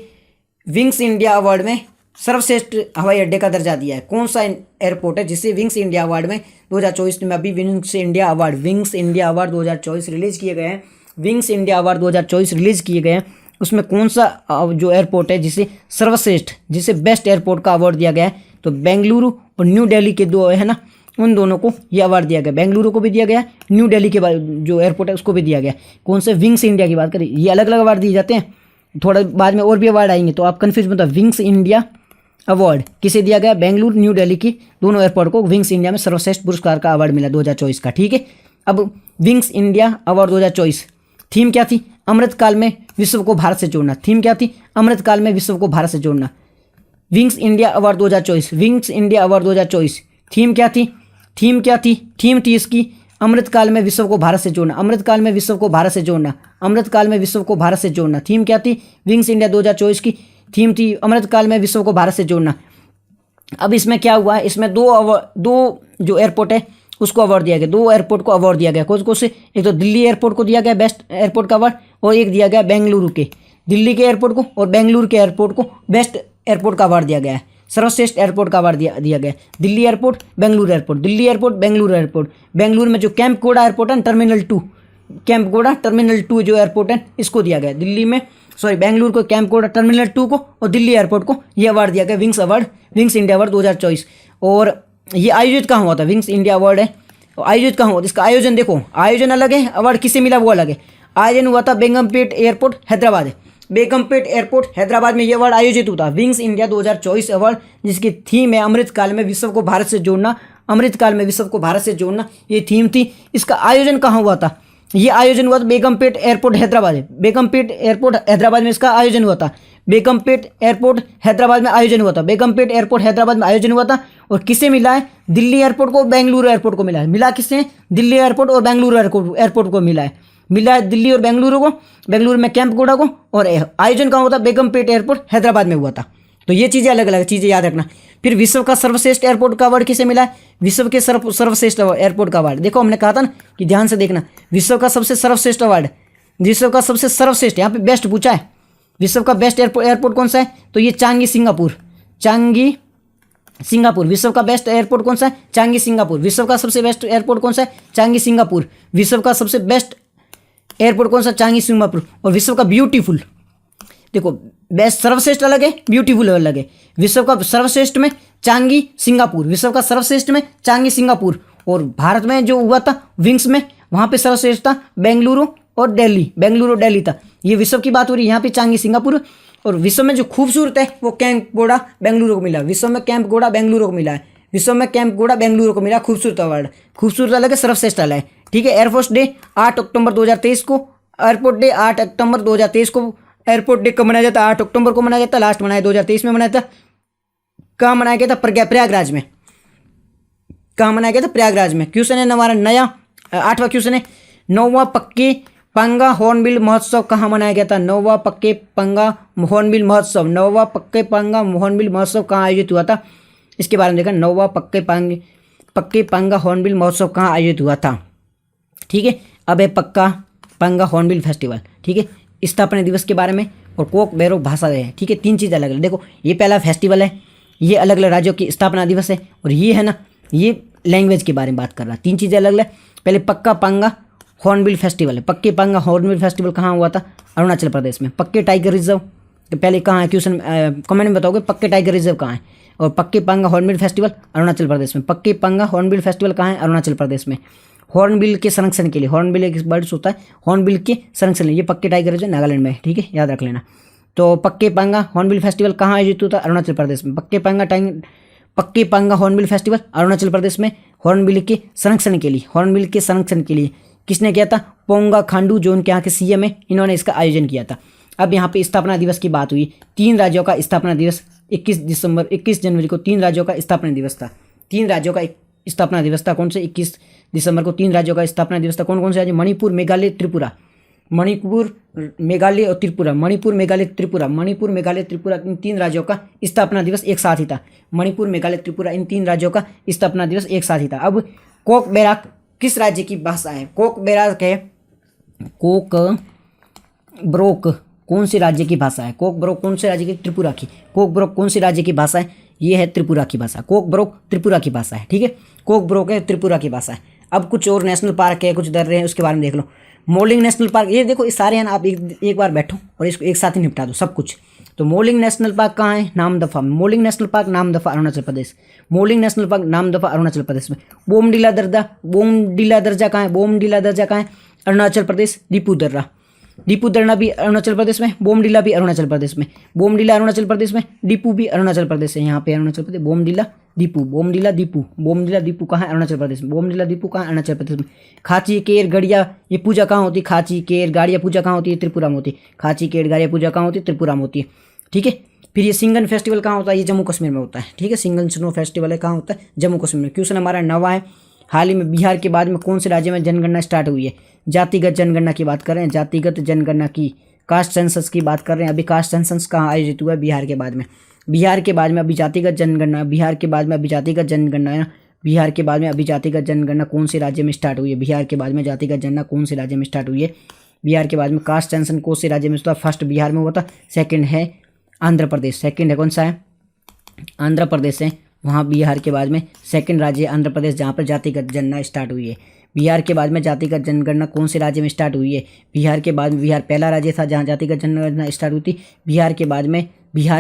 विंग्स इंडिया अवार्ड में सर्वश्रेष्ठ हवाई अड्डे का दर्जा दिया है? कौन सा एयरपोर्ट है जिसे विंग्स इंडिया अवार्ड में 2024 में अभी विंग्स इंडिया अवार्ड 2024 रिलीज किए गए हैं। विंग्स इंडिया अवार्ड 2024 रिलीज किए गए हैं, उसमें कौन सा जो एयरपोर्ट है जिसे सर्वश्रेष्ठ, जिसे बेस्ट एयरपोर्ट का अवार्ड दिया गया है? तो बेंगलुरु और न्यू दिल्ली के दो है ना, उन दोनों को ये अवार्ड दिया गया। बेंगलुरु को भी दिया गया, न्यू दिल्ली के जो एयरपोर्ट है उसको भी दिया गया। कौन से? विंग्स इंडिया की बात करें, ये अलग अलग अवार्ड दिए जाते हैं, थोड़ा बाद में और भी अवार्ड आएंगे तो आप कन्फ्यूज मत हो। विंग्स इंडिया अवार्ड किसे दिया गया? बेंगलुरु न्यू दिल्ली की दोनों एयरपोर्ट को विंग्स इंडिया में सर्वश्रेष्ठ पुरस्कार का अवार्ड मिला 2024 का। ठीक है, अब विंग्स इंडिया अवार्ड 2024 थीम क्या थी? अमृतकाल में विश्व को भारत से जोड़ना। थीम क्या थी? अमृतकाल में विश्व को भारत से जोड़ना। Wings India award 2024, wings India award 2024 theme क्या थी? थीम क्या थी? थीम थी इसकी अमृतकाल में विश्व को भारत से जोड़ना, अमृतकाल में विश्व को भारत से जोड़ना, अमृतकाल में विश्व को भारत से जोड़ना। थीम क्या थी? विंग्स इंडिया 2024 की थीम थी अमृतकाल में विश्व को भारत से जोड़ना। अब इसमें क्या हुआ है? इसमें दो जो एयरपोर्ट है उसको अवार्ड दिया गया, दो एयरपोर्ट को अवार्ड दिया गया। कौन से? एक तो दिल्ली एयरपोर्ट को दिया गया बेस्ट एयरपोर्ट का अवार्ड, और एक दिया गया बेंगलुरु के, दिल्ली के एयरपोर्ट को और बेंगलुरु के एयरपोर्ट को बेस्ट एयरपोर्ट का अवार्ड दिया गया है, सर्वश्रेष्ठ एयरपोर्ट का अवार्ड दिया गया। Delhi airport, Bengaluru airport, Delhi airport, Bengaluru airport. Bengaluru में जो कैंपगोड़ा एयरपोर्ट है, टर्मिनल 2, कैंपगोड़ा टर्मिनल 2 जो एयरपोर्ट है इसको दिया गया। दिल्ली में बेंगलुरु को कैंपगोड़ा टर्मिनल 2 को और दिल्ली एयरपोर्ट को ये अवार्ड दिया गया, विंग्स इंडिया अवार्ड 2024। और ये आयोजित कहाँ हुआ था? विंग्स इंडिया अवार्ड है, आयोजित कहाँ हुआ? इसका आयोजन देखो, आयोजन अलग है, अवार्ड किसे मिला वो अलग है। आयोजन हुआ था बेगमपेट एयरपोर्ट हैदराबाद, बेगमपेट एयरपोर्ट हैदराबाद में ये अवार्ड आयोजित हुआ था, विंग्स इंडिया 2024 अवार्ड, जिसकी थीम है अमृतकाल में विश्व को भारत से जोड़ना, अमृतकाल में विश्व को भारत से जोड़ना, ये थीम थी। इसका आयोजन कहाँ हुआ था? ये आयोजन हुआ था बेगमपेट एयरपोर्ट हैदराबाद है, बेगमपेट एयरपोर्ट हैदराबाद में इसका आयोजन हुआ था, बेगमपेट एयरपोर्ट हैदराबाद में आयोजन हुआ था, बेगमपेट एयरपोर्ट हैदराबाद में आयोजन हुआ था। और किसे मिला है? दिल्ली एयरपोर्ट को, बेंगलुरु एयरपोर्ट को मिला है। मिला किससे? दिल्ली एयरपोर्ट और बेंगलुरु एयरपोर्ट को मिला है दिल्ली और बेंगलुरु को, बेंगलुरु में कैंपगोड़ा को, और आयोजन कहाँ हुआ था? बेगमपेट एयरपोर्ट हैदराबाद में हुआ था। तो ये चीज़ें अलग अलग चीज़ें याद रखना। फिर विश्व का सर्वश्रेष्ठ एयरपोर्ट का अवार्ड किसे मिला है? विश्व के सर्वश्रेष्ठ एयरपोर्ट का अवार्ड, देखो हमने कहा था ना कि ध्यान से देखना, विश्व का सबसे सर्वश्रेष्ठ अवार्ड, विश्व का सबसे सर्वश्रेष्ठ, यहाँ पे बेस्ट पूछा है, विश्व का बेस्ट एयरपोर्ट कौन सा है? तो ये चांगी सिंगापुर, चांगी सिंगापुर। विश्व का बेस्ट एयरपोर्ट कौन सा है? Changi Singapore. विश्व का सबसे बेस्ट एयरपोर्ट कौन सा है? Changi Singapore. विश्व का सबसे बेस्ट एयरपोर्ट कौन सा? Changi Singapore. और विश्व का ब्यूटीफुल, देखो बेस्ट सर्वश्रेष्ठ अलग है, ब्यूटीफुल अलग है। विश्व का सर्वश्रेष्ठ में चांगी सिंगापुर, विश्व का सर्वश्रेष्ठ में चांगी सिंगापुर। और भारत में जो हुआ था विंग्स में, वहाँ पे सर्वश्रेष्ठ था बेंगलुरु और दिल्ली, बेंगलुरु और दिल्ली था। ये विश्व की बात हो रही है, यहाँ पे चांगी सिंगापुर। और विश्व में जो खूबसूरत है वो कैंपगोड़ा बेंगलुरु को मिला, विश्व में कैंपगोड़ा बेंगलुरु को मिला है, विश्व में कैंपगोड़ा बेंगलुरु को मिला खूबसूरत अवार्ड। खूबसूरत अलग है, सर्वश्रेष्ठ अलग है। ठीक है, एयरफोर्स डे 8 अक्टूबर 2023 को, एयरपोर्ट डे 8 अक्टूबर 2023 को, एयरपोर्ट डे कब मनाया जाता है? 8 अक्टूबर को मनाया जाता है, लास्ट मनाया 2023 में मनाया था। कहाँ मनाया गया था? प्रयागराज में। कहाँ मनाया गया था? प्रयागराज में। क्वेश्चन है हमारा नया 8वां क्वेश्चन है, 9वां पक्के पंगा हॉर्नबिल महोत्सव कहाँ मनाया गया था? नौवा पक्के पंगा हॉर्नबिल महोत्सव, नौवा पक्के पंगा हॉर्नबिल महोत्सव कहाँ आयोजित हुआ था? इसके बारे में देखा, नौवा पक्के पंगा हॉर्नबिल महोत्सव कहाँ आयोजित हुआ था? ठीक है, अब है पक्का पंगा हॉर्नबिल फेस्टिवल। ठीक है, स्थापना दिवस के बारे में और कोक बैरो भाषा है। ठीक है, तीन चीज़ अलग अलग। देखो ये पहला फेस्टिवल है, ये अलग अलग राज्यों की स्थापना दिवस है, और ये है ना ये लैंग्वेज के बारे में बात कर रहा है। तीन चीज़ें अलग अलग। पहले पक्का पंगा हॉर्नबिल फेस्टिवल है। पक्के पंगा हॉर्नबिल फेस्टिवल कहाँ हुआ था? अरुणाचल प्रदेश में। पक्के टाइगर रिजर्व तो पहले कहाँ है, क्वेश्चन कमेंट में बताओगे पक्के टाइगर रिजर्व कहाँ है। और पक्के पंगा हॉर्नबिल फेस्टिवल अरुणाचल प्रदेश में। पक्के पंगा हॉर्नबिल फेस्टिवल कहाँ है? अरुणाचल प्रदेश में। हॉर्नबिल के संरक्षण के लिए, हॉर्नबिल एक बर्ड्स होता है, हॉर्नबिल के संरक्षण ये पक्के टाइगर रिजर्व नागालैंड में है। ठीक है, याद रख लेना। तो पक्के पंगा हॉर्नबिल फेस्टिवल कहाँ आयोजित होता है? अरुणाचल प्रदेश में। पक्के पंगा हॉर्नबिल फेस्टिवल अरुणाचल प्रदेश में। हॉर्नबिल के संरक्षण के लिए, हॉर्नबिल के संरक्षण के लिए किसने किया था? पोंगा खांडू, जो उनके यहाँ के सीएम है, इन्होंने इसका आयोजन किया था। अब यहाँ पे स्थापना दिवस की बात हुई। 3 राज्यों का स्थापना दिवस 21 जनवरी को 3 राज्यों का स्थापना दिवस था। 3 राज्यों का स्थापना दिवस था। कौन से? 21 दिसंबर को 3 राज्यों का स्थापना दिवस था। कौन कौन से राज्य? मणिपुर, मेघालय, त्रिपुरा। मणिपुर, मेघालय और त्रिपुरा। मणिपुर, मेघालय, त्रिपुरा। मणिपुर, मेघालय, त्रिपुरा, इन 3 राज्यों का स्थापना दिवस एक साथ ही था। मणिपुर, मेघालय, त्रिपुरा, इन 3 राज्यों का स्थापना दिवस एक साथ ही था। अब कोक बैराक किस राज्य की भाषा है? कोक बैराक है, कोक ब्रोक कौन से राज्य की भाषा है? कोक ब्रोक कौन से राज्य की? त्रिपुरा की। कोक ब्रोक कौन से राज्य की भाषा है? ये है त्रिपुरा की भाषा। कोक ब्रोक त्रिपुरा की भाषा है। ठीक है, कोक ब्रोक है त्रिपुरा की भाषा है। अब कुछ और नेशनल पार्क है, कुछ डर रहे हैं, उसके बारे में देख लो। मोलिंग नेशनल पार्क, ये देखो ये सारे हैं ना, आप एक बार बैठो और इसको एक साथ ही निपटा दो सब कुछ। तो मोलिंग नेशनल पार्क कहाँ है? नामदफा में। Mouling national park Namdapha Arunachal Pradesh. Mouling national park Namdapha Arunachal Pradesh में। बोमडीला दर्जा कहाँ है? बोमडीला दर्जा कहाँ है? अरुणाचल प्रदेश। दीपू दर्रा भी अरुणाचल प्रदेश में। बोमडीला भी अरुणाचल प्रदेश में। बोमडीला अरुणाचल प्रदेश में, दीपू भी अरुणाचल प्रदेश है। यहाँ पे अरुणाचल प्रदेश, बोमडीला दीपू कहाँ है? अरुणाचल प्रदेश में। बोमडीला दीपू कहाँ है? अरुणाचल प्रदेश में। खाची केर गड़िया ये पूजा कहाँ होती है? खाची केर गाड़िया पूजा कहाँ होती है? त्रिपुरा में होती है। खाची केर गाड़िया पूजा कहाँ होती है? त्रिपुरा में होती है। ठीक है, फिर ये सिंगन फेस्टिवल कहाँ होता है? ये जम्मू कश्मीर में होता है। ठीक है, सिंगन स्नो फेस्टिवल है, कहाँ होता है? जम्मू कश्मीर में। क्वेश्चन हमारा 9वां है। हाल ही में बिहार के बाद में कौन से राज्य में जनगणना स्टार्ट हुई है? जातिगत जनगणना की बात कर रहे हैं, जातिगत जनगणना की, कास्ट सेंसस की बात कर रहे हैं। अभी कास्ट सेंसस कहाँ आयोजित हुआ है? बिहार के बाद में। बिहार के बाद में अभी जातिगत जनगणना, बिहार के बाद में अभी जातिगत जनगणना, बिहार के बाद में अभी जातिगत जनगणना कौन से राज्य में स्टार्ट हुई है? बिहार के बाद में जातिगत जनगणना कौन से राज्य में स्टार्ट हुई है? बिहार के बाद में कास्ट सेंसस कौन से राज्य में हुआ? फर्स्ट बिहार में हुआ था, सेकंड है आंध्र प्रदेश। सेकंड है कौन सा है? आंध्र प्रदेश है। वहाँ बिहार के बाद में सेकंड राज्य आंध्र प्रदेश, जहाँ पर जातिगत जनगणना स्टार्ट हुई है। बिहार के बाद में जातिगत जनगणना कौन से राज्य में स्टार्ट हुई है? बिहार के बाद में, बिहार पहला राज्य था जहाँ जातिगत जनगणना स्टार्ट हुई थी। बिहार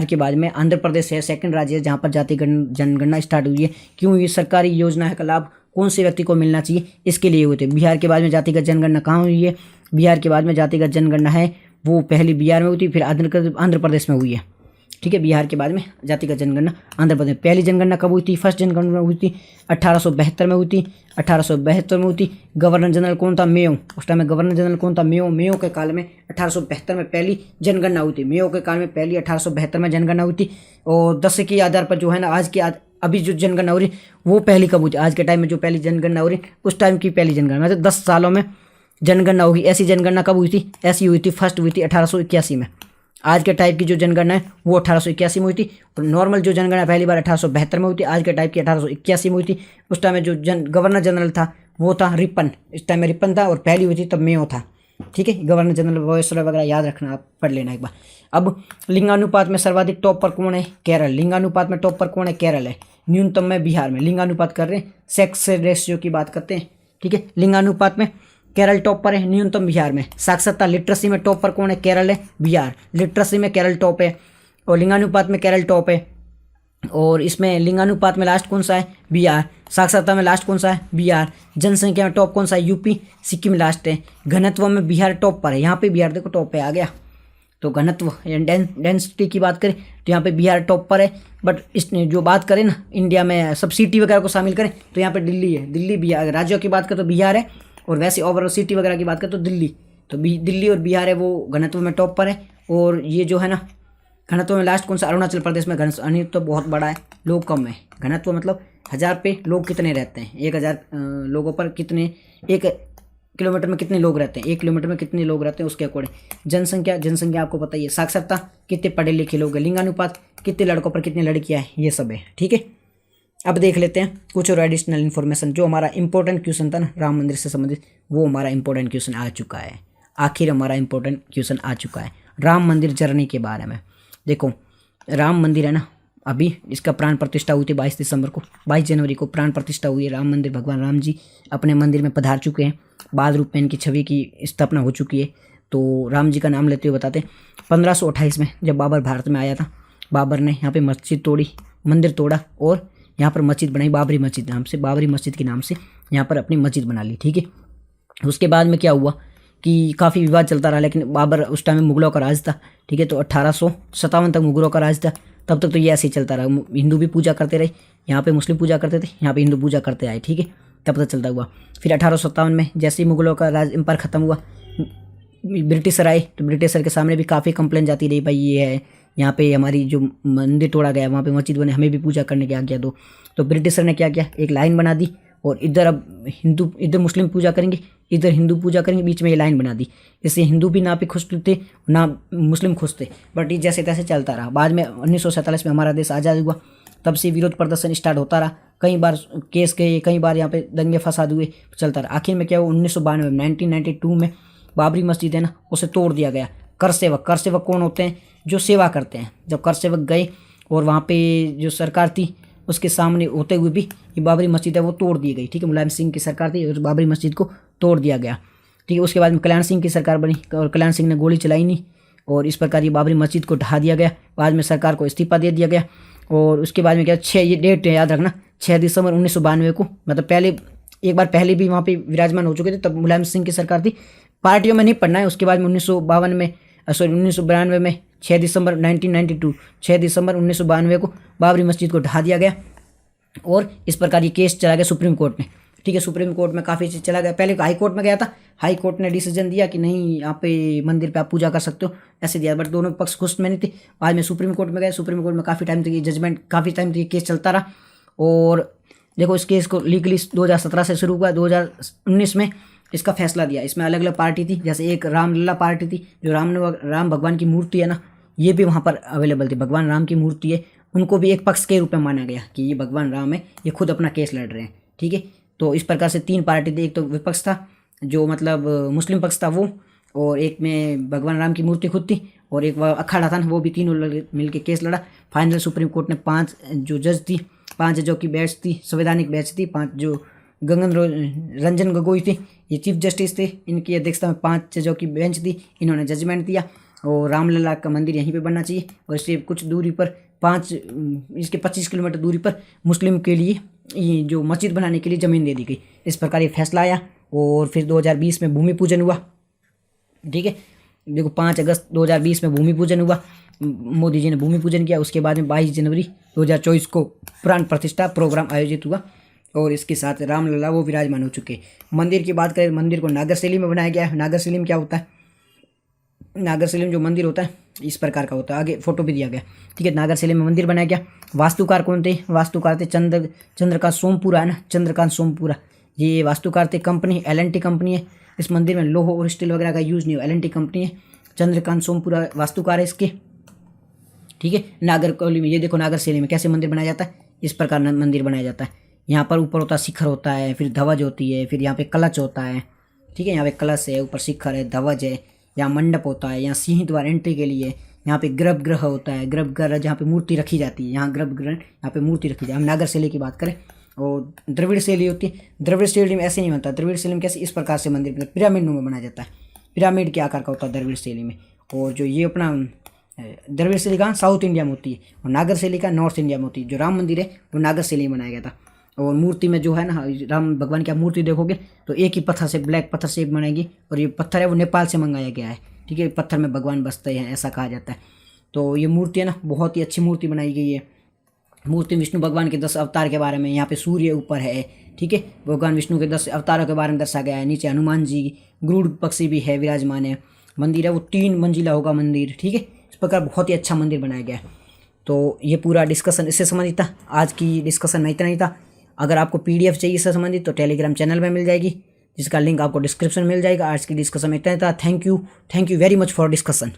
के बाद में आंध्र प्रदेश है सेकंड राज्य है जहाँ पर जातिगत जनगणना स्टार्ट हुई है। क्यों? ये सरकारी योजना है का लाभ कौन से व्यक्ति को मिलना चाहिए, इसके लिए हुए थे। बिहार के बाद में जातिगत जनगणना कहाँ हुई है? बिहार के बाद में जातिगत जनगणना है वो पहली बिहार में हुई थी, फिर आंध्र प्रदेश में हुई है। ठीक है, बिहार के बाद में जातिगत जनगणना आंध्र प्रदेश। पहली जनगणना कब हुई थी? फर्स्ट जनगणना हुई थी 1872 में हुई थी। 1872 में हुई थी। गवर्नर जनरल कौन था? मेयो। उस टाइम में गवर्नर जनरल कौन था? मेयो। मेयो के काल में 1872 में पहली जनगणना हुई थी। मेयो के काल में पहली 1872 में जनगणना हुई थी। और 10 के आधार पर जो है ना आज की अभी जो जनगणना हो रही वो पहली कब हुई थी? आज के टाइम में जो पहली जनगणना हो रही उस टाइम की पहली जनगणना, मतलब 10 सालों में जनगणना होगी। ऐसी जनगणना कब हुई थी? ऐसी हुई थी फर्स्ट हुई थी 1881 में। आज के टाइप की जो जनगणना है वो 1881 में हुई थी, और नॉर्मल जो जनगणना पहली बार 1872 में हुई थी। आज के टाइप की 1881 में हुई थी। उस टाइम में जो गवर्नर जनरल था वो था रिपन। इस टाइम में रिपन था और पहली हुई थी तब मेयो था। ठीक है, गवर्नर जनरल वॉयसरॉय वगैरह याद रखना, आप पढ़ लेना एक बार। अब लिंगानुपात में सर्वाधिक टॉप पर कौन है? केरल। लिंगानुपात में टॉप पर कौन है? केरल है। न्यूनतम में बिहार में। लिंगानुपात कर रहे हैं, सेक्स रेशियो की बात करते हैं। ठीक है, लिंगानुपात में केरल टॉप पर है, न्यूनतम बिहार में। साक्षरता लिटरेसी में टॉप पर कौन है? केरल है, बिहार। लिटरेसी में केरल टॉप है और लिंगानुपात में केरल टॉप है। और इसमें लिंगानुपात में लास्ट कौन सा है? बिहार। साक्षरता में लास्ट कौन सा है? बिहार। जनसंख्या में टॉप कौन सा है? यूपी। सिक्किम लास्ट है। घनत्व में बिहार टॉप पर है। यहाँ पे बिहार देखो टॉप पे आ गया। तो घनत्व डेंसिटी की बात करें तो यहाँ पे बिहार टॉप पर है। बट इस जो बात करें ना इंडिया में सब सिटी वगैरह को शामिल करें तो यहाँ पे दिल्ली है। दिल्ली बिहार, राज्यों की बात करें तो बिहार है, और वैसे ओवरऑल सिटी वगैरह की बात करें तो दिल्ली। तो दिल्ली और बिहार है वो घनत्व में टॉप पर है। और ये जो है ना घनत्व में लास्ट कौन सा? अरुणाचल प्रदेश में। घनत्व तो बहुत बड़ा है, लोग कम है। घनत्व मतलब 1000 पे लोग कितने रहते हैं? 1000 लोगों पर कितने, एक किलोमीटर में कितने लोग रहते हैं, 1 किलोमीटर में कितने लोग रहते हैं उसके अकॉर्डिंग। जनसंख्या आपको पता ही है। साक्षरता कितने पढ़े लिखे लोग हैं। लिंगानुपात कितने लड़कों पर कितनी लड़कियां हैं, ये सब है। ठीक है, अब देख लेते हैं कुछ और एडिशनल इन्फॉर्मेशन। जो हमारा इंपॉर्टेंट क्वेश्चन था ना राम मंदिर से संबंधित, वो हमारा इंपॉर्टेंट क्वेश्चन आ चुका है। आखिर हमारा इंपॉर्टेंट क्वेश्चन आ चुका है राम मंदिर जर्नी के बारे में। देखो राम मंदिर है ना, अभी इसका प्राण प्रतिष्ठा हुई थी 22 जनवरी को प्राण प्रतिष्ठा हुई है। राम मंदिर भगवान राम जी अपने मंदिर में पधार चुके हैं। बाद रूप में इनकी छवि की स्थापना हो चुकी है। तो राम जी का नाम लेते हुए बताते 1528 में जब बाबर भारत में आया था, बाबर ने यहाँ पे मस्जिद तोड़ी, मंदिर तोड़ा और यहाँ पर मस्जिद बनाई बाबरी मस्जिद नाम से। बाबरी मस्जिद के नाम से यहाँ पर अपनी मस्जिद बना ली। ठीक है, उसके बाद में क्या हुआ कि काफ़ी विवाद चलता रहा, लेकिन बाबर उस टाइम में मुगलों का राज था। ठीक है, तो 1857 तक मुगलों का राज था। तब तक तो ये ऐसे ही चलता रहा। हिंदू भी पूजा करते रहे, यहाँ पे मुस्लिम पूजा करते थे, यहाँ पे हिंदू पूजा करते आए। ठीक है, तब तक चलता हुआ। फिर 1857 में जैसे ही मुगलों का राज एम्पायर ख़त्म हुआ, ब्रिटिशर आए, तो ब्रिटिशर के सामने भी काफ़ी कंप्लेन जाती रही, भाई ये है यहाँ पे हमारी जो मंदिर तोड़ा गया, वहाँ पे मस्जिद बने, हमें भी पूजा करने की आज्ञा दो। तो ब्रिटिशर ने क्या किया, एक लाइन बना दी और इधर अब हिंदू, इधर मुस्लिम पूजा करेंगे, इधर हिंदू पूजा करेंगे, बीच में ये लाइन बना दी। इससे हिंदू भी ना पे खुश थे ना मुस्लिम खुश थे, बट ये जैसे तैसे चलता रहा। बाद में 1947 में हमारा देश आज़ाद हुआ, तब से विरोध प्रदर्शन स्टार्ट होता रहा। कई बार केस गए, कई बार यहाँ पे दंगे फसाद हुए, चलता रहा। आखिर में क्या हुआ, 1992 में 1992 में बाबरी मस्जिद है ना, उसे तोड़ दिया गया। कर सेवक कौन होते हैं, जो सेवा करते हैं। जब कर सेवक गए और वहाँ पे जो सरकार थी उसके सामने होते हुए भी ये बाबरी मस्जिद है वो तोड़ दी गई। ठीक है, मुलायम सिंह की सरकार थी और बाबरी मस्जिद को तोड़ दिया गया। ठीक है, उसके बाद में कल्याण सिंह की सरकार बनी और कल्याण सिंह ने गोली चलाई नहीं और इस प्रकार ये बाबरी मस्जिद को ढहा दिया गया। बाद में सरकार को इस्तीफा दे दिया गया। और उसके बाद में क्या, 6 ये डेट याद रखना, 6 दिसंबर 1992 को, मतलब पहले एक बार पहले भी वहाँ पे विराजमान हो चुके थे, तब मुलायम सिंह की सरकार थी। पार्टियों में नहीं पढ़ना है। उसके बाद में 1992 में 6 दिसंबर 1992 6 दिसंबर 1992 को बाबरी मस्जिद को ढहा दिया गया और इस प्रकार ये केस चला गया सुप्रीम कोर्ट में। ठीक है, सुप्रीम कोर्ट में काफ़ी चीज़ चला गया। पहले हाई कोर्ट में गया था, हाई कोर्ट ने डिसीजन दिया कि नहीं यहाँ पे मंदिर पे आप पूजा कर सकते हो, ऐसे दिया, बट दोनों पक्ष खुश में नहीं थे। बाद में सुप्रीम कोर्ट में गए, सुप्रीम कोर्ट में काफ़ी टाइम तक ये जजमेंट, काफ़ी टाइम तक ये केस चलता रहा। और देखो इस केस को लीगली 2017 से शुरू हुआ, 2019 में इसका फैसला दिया। इसमें अलग अलग पार्टी थी, जैसे एक रामलला पार्टी थी, जो राम भगवान की मूर्ति है ना, ये भी वहाँ पर अवेलेबल थी। भगवान राम की मूर्ति है, उनको भी एक पक्ष के रूप में माना गया कि ये भगवान राम है, ये खुद अपना केस लड़ रहे हैं। ठीक है, तो इस प्रकार से 3 पार्टी थी। एक तो विपक्ष था, जो मतलब मुस्लिम पक्ष था वो, और एक में भगवान राम की मूर्ति खुद थी, और एक अखाड़ा था ना, वो भी तीनों मिलकर केस लड़ा। फाइनल सुप्रीम कोर्ट ने 5 जो जज थी, 5 जजों की बेंच थी, संवैधानिक बेंच थी, 5 जो गगन रंजन गोगोई थे, ये चीफ जस्टिस थे, इनकी अध्यक्षता में 5 जजों की बेंच थी। इन्होंने जजमेंट दिया और रामलला का मंदिर यहीं पे बनना चाहिए और इससे कुछ दूरी पर इसके 25 किलोमीटर दूरी पर मुस्लिम के लिए ये जो मस्जिद बनाने के लिए ज़मीन दे दी गई। इस प्रकार ये फैसला आया और फिर 2020 में भूमि पूजन हुआ। ठीक है, देखो 5 अगस्त 2020 में भूमि पूजन हुआ, मोदी जी ने भूमि पूजन किया। उसके बाद में 22 जनवरी 2024 को प्राण प्रतिष्ठा प्रोग्राम आयोजित हुआ और इसके साथ रामलला वो विराजमान हो चुके। मंदिर की बात करें, मंदिर को नागर शैली में बनाया गया है। नागर शैली में क्या होता है, नागर शैली में जो मंदिर होता है इस प्रकार का होता है, आगे फोटो भी दिया गया। ठीक है, नागर शैली में मंदिर बनाया गया। वास्तुकार कौन थे, वास्तुकार थे चंद्रकांत सोमपुरा है ना, चंद्रकांत सोमपुरा, ये वास्तुकार थे। कंपनी L&T कंपनी है। इस मंदिर में लोह और स्टील वगैरह का यूज़ नहीं हो, L&T कंपनी है। चंद्रकांत सोमपुरा वास्तुकार है इसके। ठीक है, नागरकोली में ये देखो नागर शैली में कैसे मंदिर बनाया जाता है, इस प्रकार मंदिर बनाया जाता है। यहाँ पर ऊपर होता है शिखर होता है, फिर ध्वज होती है, फिर यहाँ पे कलश होता है। ठीक है, यहाँ पे कलश है, ऊपर शिखर है, ध्वज है, यहाँ मंडप होता है, यहाँ सिंह द्वार एंट्री के लिए, यहाँ पे गर्भगृह होता है, गर्भगृह जहाँ पे मूर्ति रखी जाती है, यहाँ गर्भगृह यहाँ पे मूर्ति रखी जाती है। हम नागर शैली की बात करें और द्रविड़ शैली होती है। द्रविड़ शैली में ऐसे नहीं बनता, द्रविड़ शैली में कैसे, इस प्रकार से मंदिर मतलब पिरामिड में बनाया जाता है, पिरामिड के आकार का होता है द्रविड़ शैली में। और जो ये अपना द्रविड़ शैली का साउथ इंडिया में होती है और नागर शैली का नॉर्थ इंडिया में होती है। जो राम मंदिर है वो नागर शैली में बनाया गया था। और मूर्ति में जो है ना, राम भगवान की आप मूर्ति देखोगे तो एक ही पत्थर से, ब्लैक पत्थर से एक बनाएगी, और ये पत्थर है वो नेपाल से मंगाया गया है। ठीक है, पत्थर में भगवान बसते हैं ऐसा कहा जाता है। तो ये मूर्ति है ना, बहुत ही अच्छी मूर्ति बनाई गई है। मूर्ति विष्णु भगवान के 10 अवतार के बारे में, यहाँ पे सूर्य ऊपर है। ठीक है, भगवान विष्णु के 10 अवतारों के बारे में दर्शाया गया है। नीचे हनुमान जी, गरुड़ पक्षी भी है विराजमान है। मंदिर है वो 3 मंजिला होगा मंदिर। ठीक है, इस प्रकार बहुत ही अच्छा मंदिर बनाया गया है। तो ये पूरा डिस्कशन इससे संबंधित था। आज की डिस्कशन में इतना ही था। अगर आपको PDF चाहिए इससे संबंधित तो टेलीग्राम चैनल में मिल जाएगी। जिसका लिंक आपको डिस्क्रिप्शन में मिल जाएगा। आज की डिस्कशन में इतना था। Thank you very much for discussion.